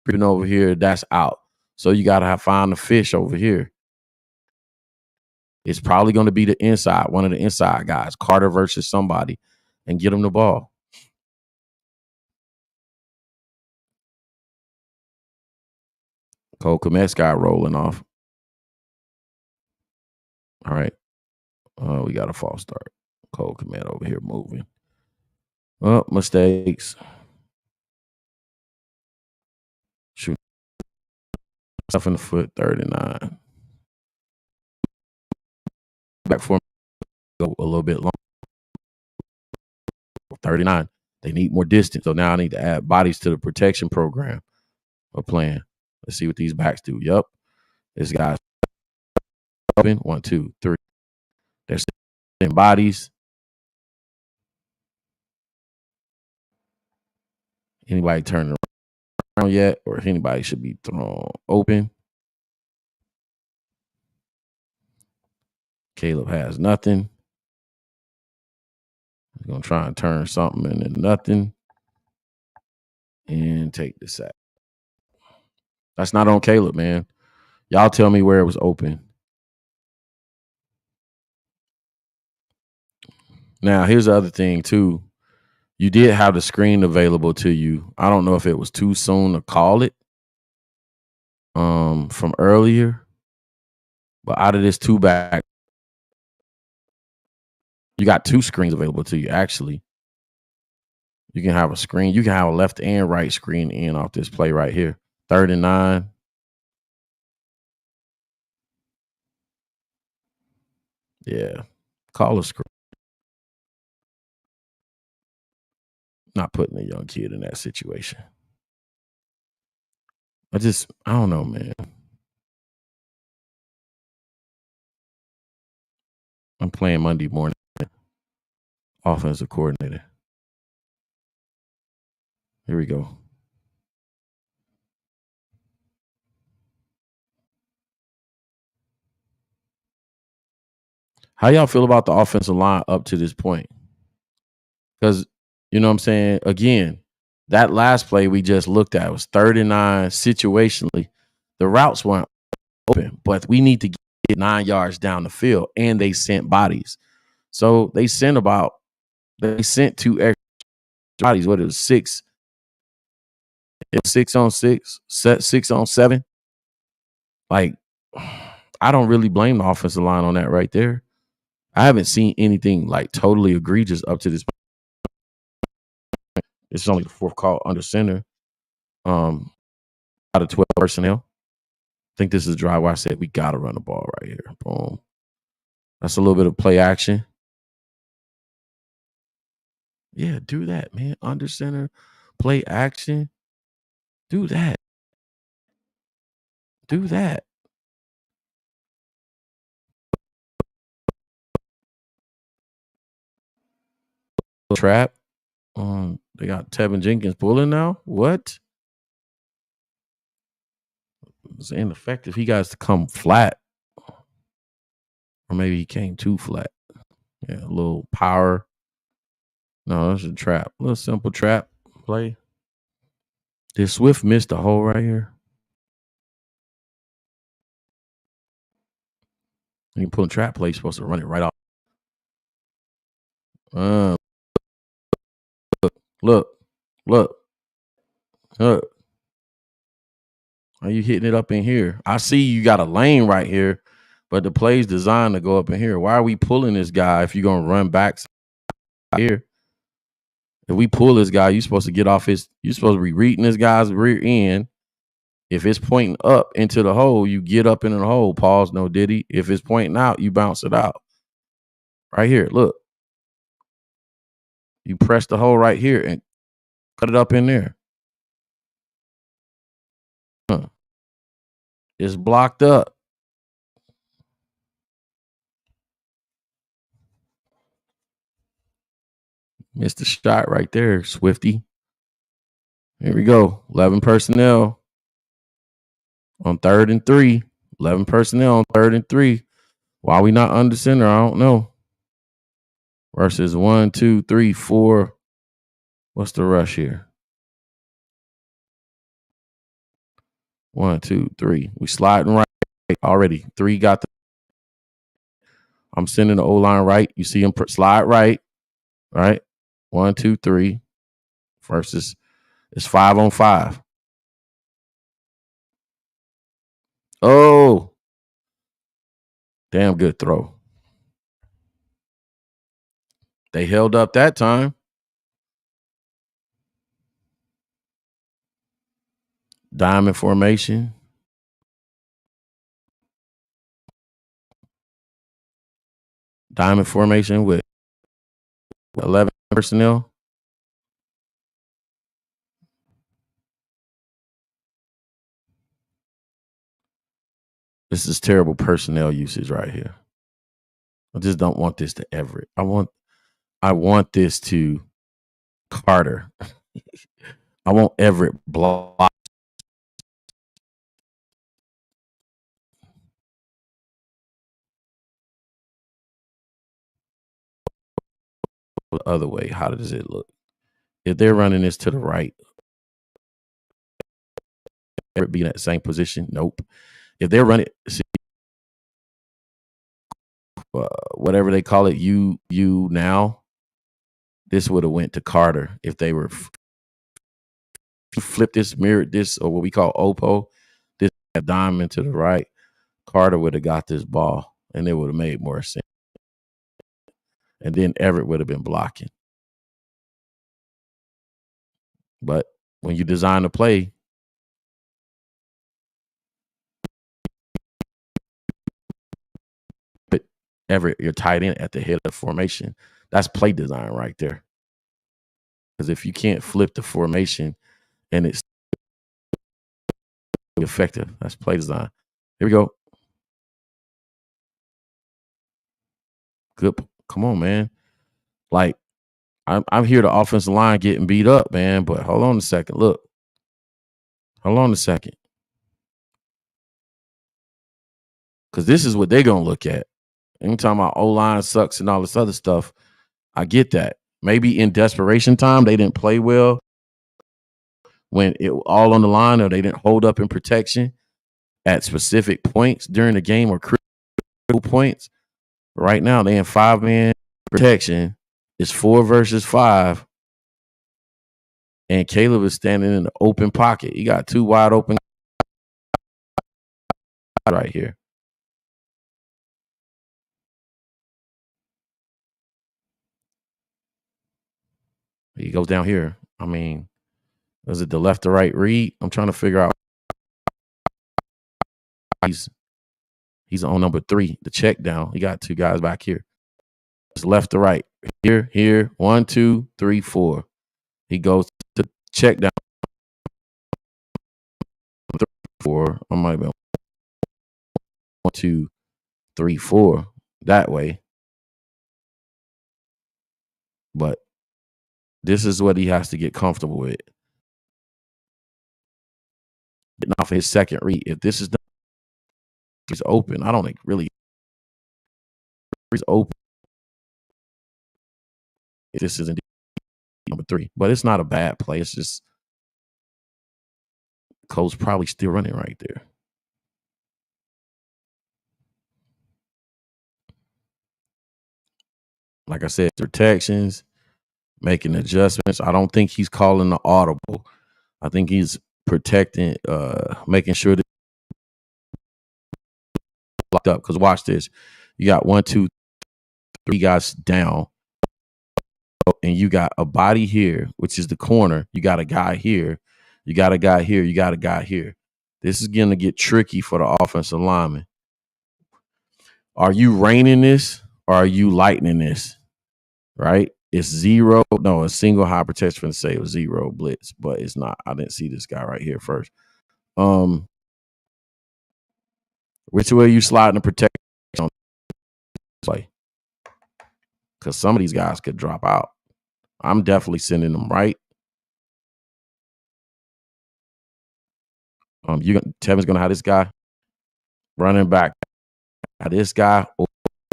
creeping over here. That's out. So you got to find the fish over here. It's probably going to be the inside, one of the inside guys, Carter versus somebody, and get him the ball. Cole Komet's got rolling off. All right. We got a false start. Cole Komet over here moving. Oh, mistakes. Shoot. Stuff in the foot, 39. Back for him. Go a little bit long. 39. They need more distance. So now I need to add bodies to the protection program or plan. Let's see what these backs do. Yep. This guy's open. 1, 2, 3. They're sending bodies. Anybody turning around yet? Or anybody should be thrown open. Caleb has nothing. He's going to try and turn something into nothing. And take the sack. That's not on Caleb, man. Y'all tell me where it was open. Now, here's the other thing, too. You did have the screen available to you. I don't know if it was too soon to call it from earlier. But out of this 2 back, you got 2 screens available to you, actually. You can have a screen. You can have a left and right screen in off this play right here. 3rd and 9. Yeah. Call a screen. Not putting a young kid in that situation. I don't know, man. I'm playing Monday morning. Offensive coordinator. Here we go. How y'all feel about the offensive line up to this point? Because, you know what I'm saying? Again, that last play we just looked at was 3rd and 9 situationally. The routes weren't open, but we need to get 9 yards down the field, and they sent bodies. So they sent 2 extra bodies. What it was 6? It's 6 on 6, 6 on 7. Like, I don't really blame the offensive line on that right there. I haven't seen anything like totally egregious up to this point. It's only the 4th call under center. Out of 12 personnel. I think this is a drive where I said we got to run the ball right here. Boom. That's a little bit of play action. Yeah, do that, man. Under center, play action. Do that. Do that. Trap. They got Tevin Jenkins pulling now. What? It's ineffective. He got to come flat. Or maybe he came too flat. Yeah, a little power. No, that's a trap. A little simple trap play. Did Swift miss the hole right here? When you pull a trap play, you're supposed to run it right off. Look. Are you hitting it up in here? I see you got a lane right here, but the play's designed to go up in here. Why are we pulling this guy if you're going to run back here? If we pull this guy, you're supposed to get off you're supposed to be reading this guy's rear end. If it's pointing up into the hole, you get up into the hole. Pause, no diddy. If it's pointing out, you bounce it out. Right here, look. You press the hole right here and cut it up in there. It's blocked up. Missed the shot right there, Swifty. Here we go. 11 personnel on 3rd and 3. 11 personnel on 3rd and 3. Why we not under center, I don't know. Versus 1, 2, 3, 4. What's the rush here? 1, 2, 3. We sliding right already. 3 got the. I'm sending the O-line right. You see him slide right. Right? 1, 2, 3. Versus it's 5 on 5. Oh. Damn good throw. They held up that time. Diamond formation. Diamond formation with 11 personnel. This is terrible personnel usage right here. I just don't want this to Everett. I want this to Carter. I want Everett block. The other way. How does it look? If they're running this to the right, Everett be in that same position? Nope. If they're running, whatever they call it, you now, this would have went to Carter if they were flip this, mirrored this, or what we call Oppo, this diamond to the right. Carter would have got this ball, and it would have made more sense. And then Everett would have been blocking. But when you design a play, put Everett, you're tight end at the head of formation. That's play design right there. Because if you can't flip the formation and it's effective, that's play design. Here we go. Good. Come on, man. Like, I'm here, the offensive line getting beat up, man. But hold on a second. Look. Hold on a second. Because this is what they're going to look at. Anytime our O-line sucks and all this other stuff, I get that. Maybe in desperation time, they didn't play well when it all on the line, or they didn't hold up in protection at specific points during the game or critical points. Right now, they in 5-man protection. It's 4 versus 5. And Caleb is standing in the open pocket. He got 2 wide open right here. He goes down here. I mean, is it the left to right read? I'm trying to figure out. He's on number 3, the check down. He got 2 guys back here. It's left to right. Here, 1, 2, 3, 4. He goes to check down 3, 4. I might be 1, 2, 3, 4 that way. But this is what he has to get comfortable with. Getting off of his second read. If this is he's open, I don't think really he's open. If this isn't number 3. But it's not a bad play. It's just Cole's probably still running right there. Like I said, protections, making adjustments. I don't think he's calling the audible. I think he's protecting, making sure that locked up. Because watch this. You got 1, 2, 3 guys down. And you got a body here, which is the corner. You got a guy here. You got a guy here. You got a guy here. This is going to get tricky for the offensive lineman. Are you reining this or are you lightening this? Right? It's 0. No, a single high protection for the say it was 0 blitz, but it's not. I didn't see this guy right here first. Which way you sliding the protection on play? Because some of these guys could drop out. I'm definitely sending them right. Tevin's gonna have this guy running back. This guy or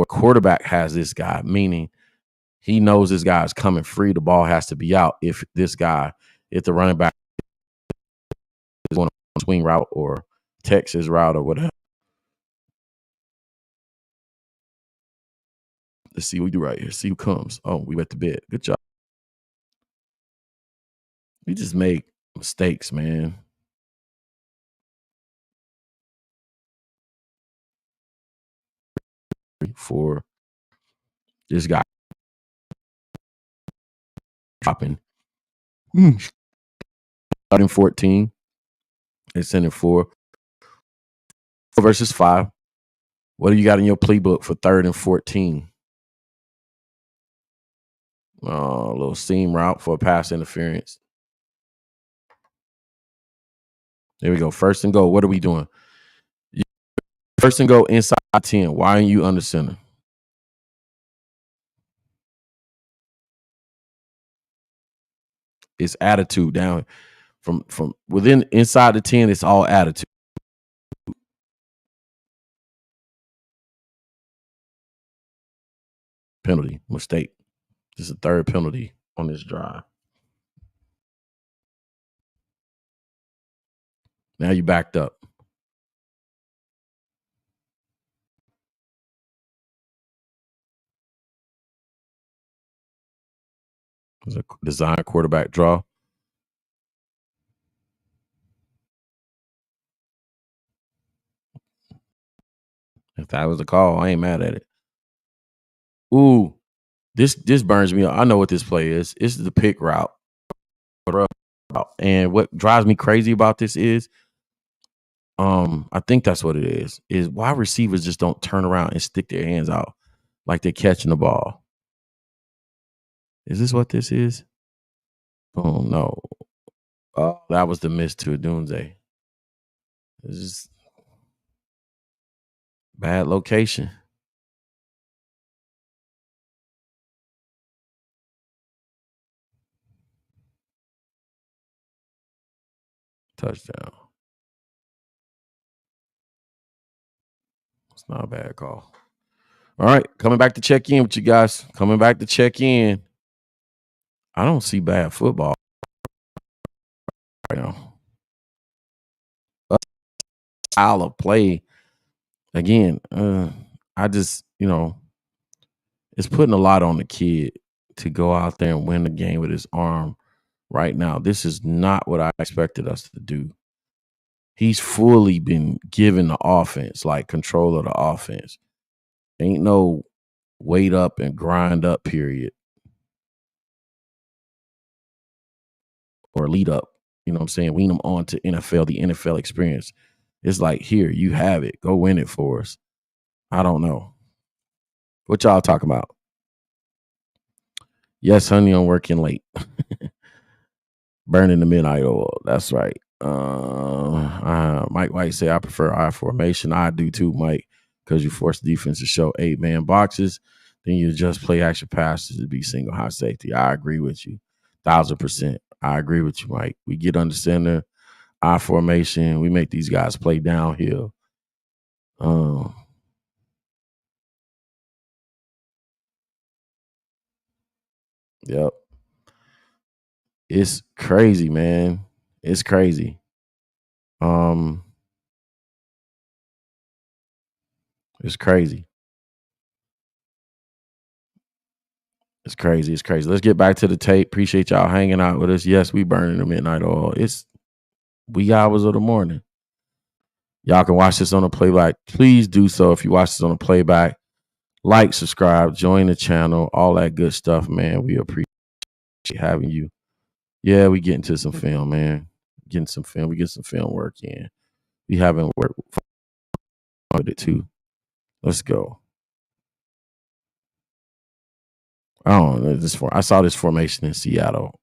quarterback has this guy, meaning he knows this guy is coming free. The ball has to be out. If the running back is going on swing route or Texas route or whatever. Let's see what we do right here. See who comes. Oh, we went to bed. Good job. We just make mistakes, man. For this guy dropping. Starting 14. It's sending 4 versus 5. What do you got in your playbook for 3rd and 14? A little seam route for a pass interference. There we go. 1st and goal. What are we doing? 1st and goal inside 10. Why are you under center? It's attitude down from within inside the 10. It's all attitude. Penalty mistake. This is the 3rd penalty on this drive. Now you backed up. It's a design quarterback draw. If that was the call, I ain't mad at it. Ooh, this burns me up. I know what this play is. This is the pick route. And what drives me crazy about this is, I think that's what it is why receivers just don't turn around and stick their hands out like they're catching the ball. Is this what this is? Oh, no. Oh, that was the miss to a Doomsday. It's just bad location. Touchdown. It's not a bad call. All right, coming back to check in with you guys. Coming back to check in. I don't see bad football right now. Style of play. Again, I just, it's putting a lot on the kid to go out there and win the game with his arm right now. This is not what I expected us to do. He's fully been given the offense, like control of the offense. Ain't no wait up and grind up period or lead up. You know what I'm saying? Wean them on to the NFL experience. It's like, here, you have it. Go win it for us. I don't know. What y'all talking about? Yes, honey, I'm working late. Burning the midnight oil. That's right. Mike White say I prefer I formation. I do too, Mike, because you force the defense to show 8-man boxes. Then you just play action passes to be single high safety. I agree with you, 1,000%. I agree with you, Mike. We get under center, I formation. We make these guys play downhill. Yep. It's crazy, man. It's crazy. It's crazy. It's crazy. It's crazy. Let's get back to the tape. Appreciate y'all hanging out with us. Yes, we burning the midnight oil. It's wee hours of the morning. Y'all can watch this on the playback. Please do so if you watch this on the playback. Like, subscribe, join the channel, all that good stuff, man. We appreciate having you. Yeah, we get into some film, man. Getting some film. We get some film work in. We haven't worked with it too. Let's go. I don't know this. I saw this formation in Seattle.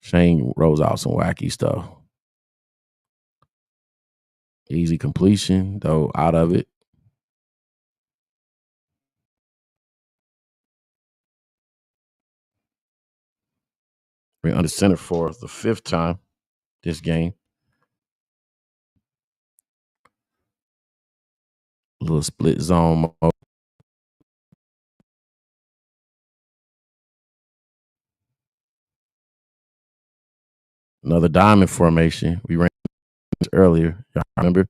Shane rolls out some wacky stuff. Easy completion, though, out of it. We're under center for the 5th time this game. A little split zone mode. Another diamond formation. We ran this earlier. Y'all remember?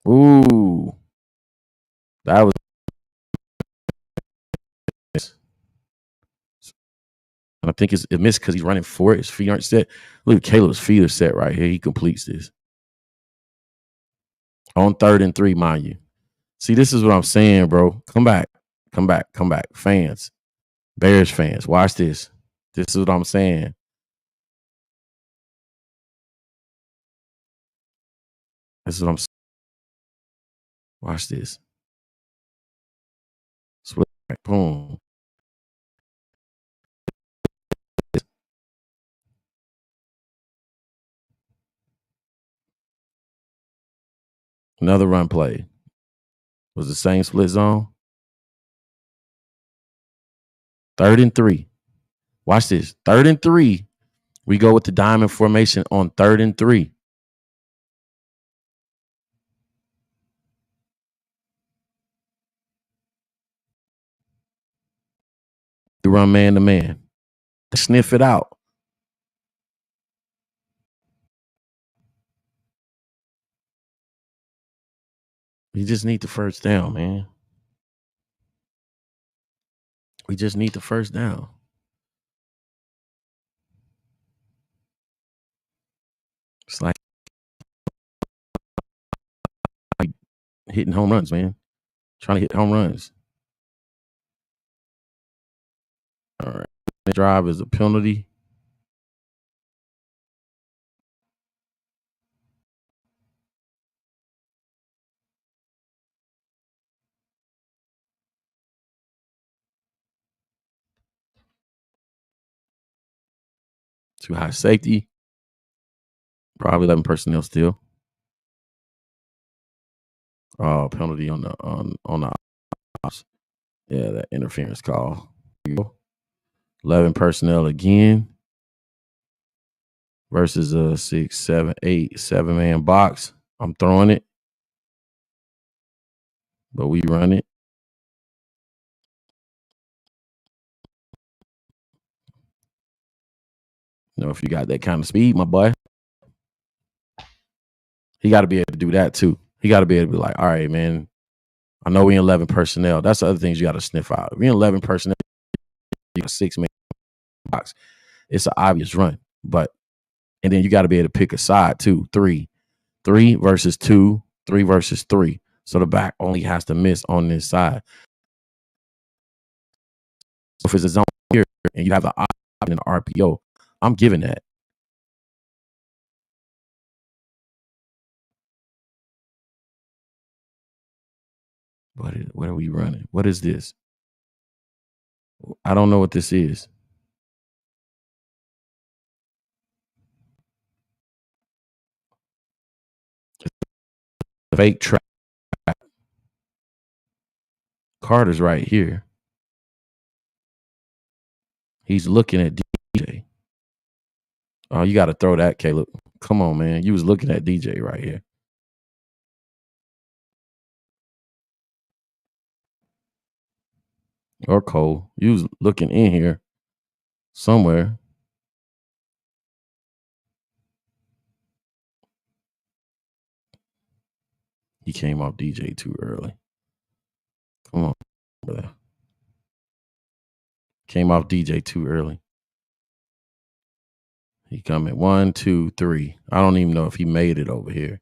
Ooh. That was and I think it missed because he's running for it. His feet aren't set. Look, Caleb's feet are set right here. He completes this. On 3rd and 3, mind you. See, this is what I'm saying, bro. Come back. Come back. Come back. Fans. Bears fans. Watch this. This is what I'm saying. This is what I'm saying. Watch this. Split. Boom. Another run play. Was the same split zone. 3rd and 3. Watch this. 3rd and 3. We go with the diamond formation on 3rd and 3. We run man to man. Sniff it out. We just need the first down, man. We just need the first down. It's like hitting home runs, man. Trying to hit home runs. All right. The drive is a penalty. Too high safety. Probably 11 personnel still. Penalty on the yeah, that interference call. 11 personnel again versus a 6, 7, 8, 7-man box. I'm throwing it, but we run it. You know, if you got that kind of speed, my boy, he got to be able to do that too. He got to be able to be like, all right, man, I know we in 11 personnel. That's the other things you got to sniff out. If we in 11 personnel, you got 6-man box. It's an obvious run, and then you got to be able to pick a side too. 3 versus 2, 3 versus 3. So the back only has to miss on this side. If it's a zone here and you have the option in the RPO, I'm giving that. What are we running? What is this? I don't know what this is. Fake trap. Carter's right here. He's looking at DJ. Oh, you got to throw that, Caleb. Come on, man. You was looking at DJ right here. Or Cole. You was looking in here somewhere. He came off DJ too early. Come on, brother. Came off DJ too early. He coming 1, 2, 3. I don't even know if he made it over here.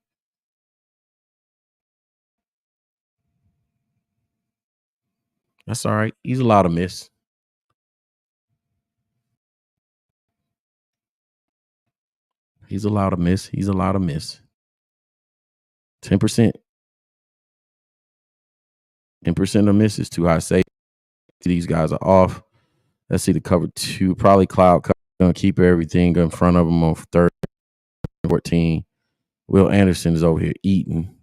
That's all right. He's allowed to miss. He's allowed to miss. He's allowed to miss. 10%. 10% of misses too high. Say these guys are off. Let's see the cover 2. Probably cloud cover. Gonna keep everything in front of him on 3rd, 14. Will Anderson is over here eating.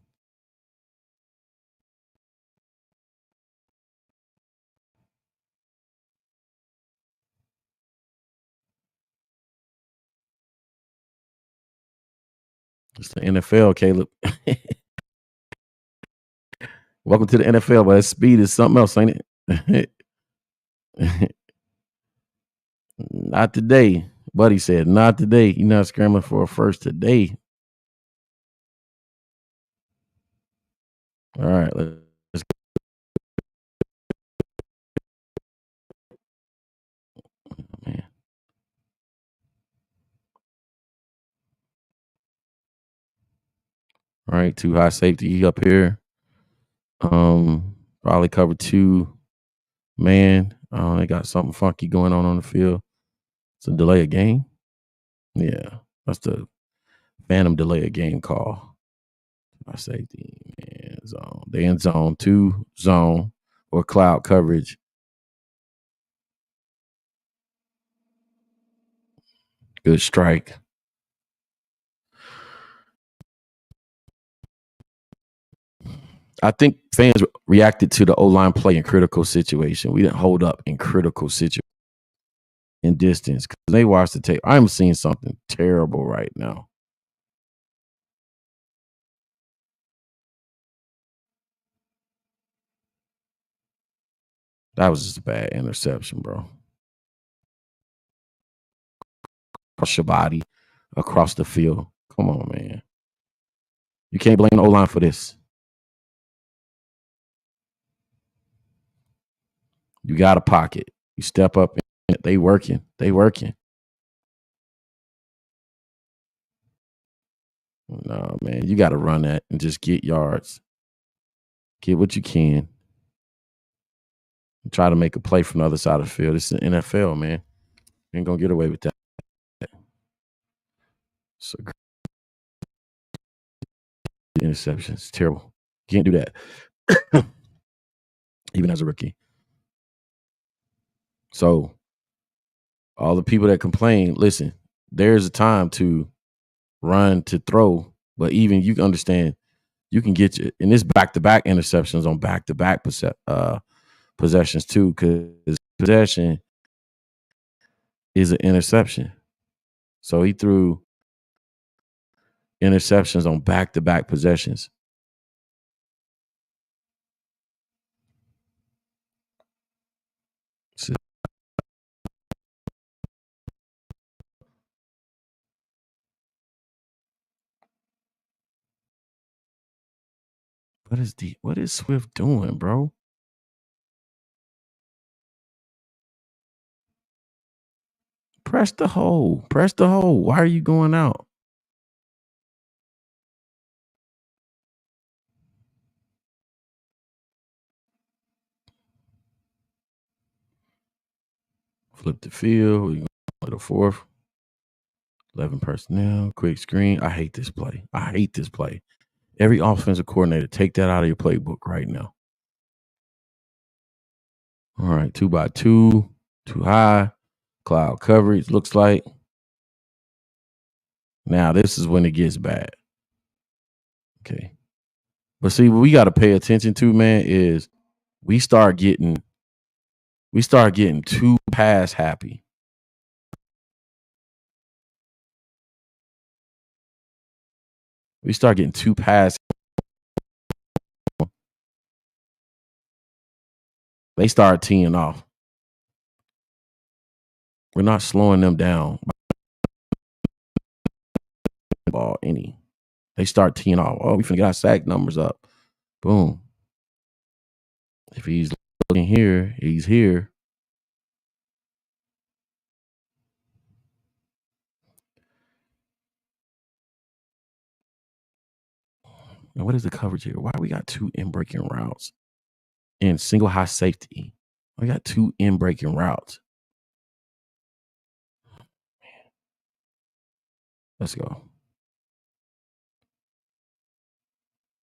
It's the NFL, Caleb. Welcome to the NFL, but that speed is something else, ain't it? Not today. Buddy said, not today. You're not scrambling for a first today. All right, let's go. Man. All right, too high safety up here. Probably cover 2 man. They got something funky going on the field. It's a delay of game. Yeah, that's the phantom delay of game call. I safety man zone. They in zone 2 zone or cloud coverage. Good strike. I think fans reacted to the O-line play in critical situation. We didn't hold up in critical situation in distance because they watched the tape. I'm seeing something terrible right now. That was just a bad interception, bro. Across your body, across the field. Come on, man. You can't blame the O-line for this. You got a pocket. You step up. They working. They working. No, man. You got to run that and just get yards. Get what you can. Try to make a play from the other side of the field. It's the NFL, man. You ain't going to get away with that. So, interception. It's terrible. Can't do that. Even as a rookie. So, all the people that complain, listen, there's a time to run, to throw, but even you can understand, you can get you in this back-to-back interceptions on back-to-back possessions too, because possession is an interception. So he threw interceptions on back-to-back possessions. What is Swift doing, bro? Press the hole. Press the hole. Why are you going out? Flip the field. We go to the 4th. 11 personnel. Quick screen. I hate this play. I hate this play. Every offensive coordinator, take that out of your playbook right now. All right, 2x2, too high. Cloud coverage looks like. Now this is when it gets bad. Okay. But see, what we got to pay attention to, man, is we start getting too pass happy. We start getting too pass. They start teeing off. We're not slowing them down. Ball any. They start teeing off. Oh, we finna get our sack numbers up. Boom. If he's looking here, he's here. And what is the coverage here? Why we got 2 in-breaking routes in single high safety? We got 2 in-breaking routes. Let's go.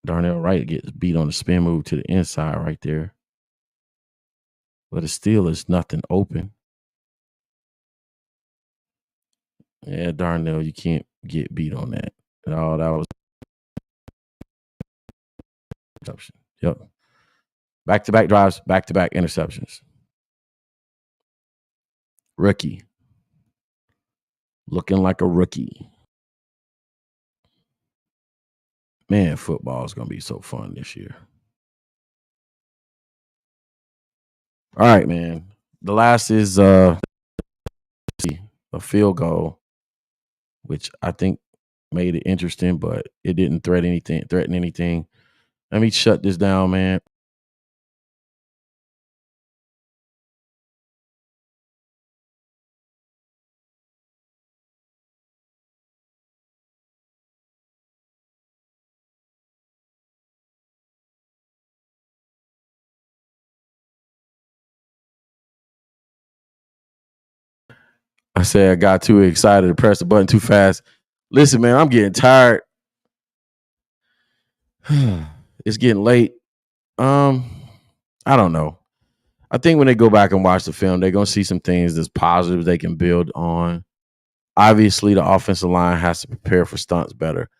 Darnell Wright gets beat on the spin move to the inside right there. But it still is nothing open. Yeah, Darnell, you can't get beat on that. No, that was interception. Yep. Back-to-back drives, back-to-back interceptions. Rookie. Looking like a rookie. Man, football is going to be so fun this year. All right, man. The last is a field goal, which I think made it interesting, but it didn't threaten anything. Let me shut this down, man. I said I got too excited to press the button too fast. Listen, man, I'm getting tired. It's getting late. I don't know. I think when they go back and watch the film, they're going to see some things that's positive they can build on. Obviously, the offensive line has to prepare for stunts better.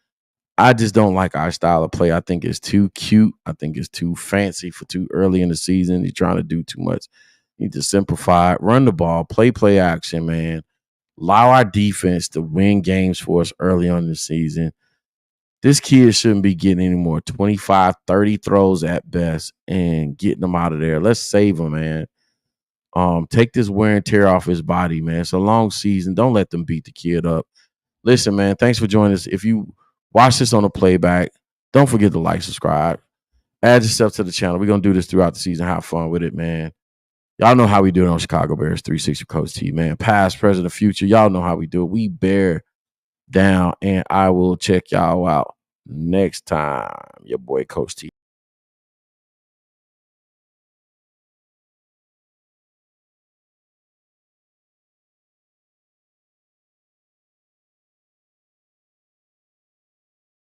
I just don't like our style of play. I think it's too cute. I think it's too fancy for too early in the season. You're trying to do too much. You need to simplify it, run the ball, play action, man. Allow our defense to win games for us early on in the season. This kid shouldn't be getting any more 25, 30 throws at best and getting them out of there. Let's save him, man. Take this wear and tear off his body, man. It's a long season. Don't let them beat the kid up. Listen, man, thanks for joining us. If you watch this on a playback, don't forget to like, subscribe, add yourself to the channel. We're going to do this throughout the season. Have fun with it, man. Y'all know how we do it on Chicago Bears 360 Coach T, man. Past, present, future. Y'all know how we do it. We bear down, and I will check y'all out next time. Your boy, Coach T.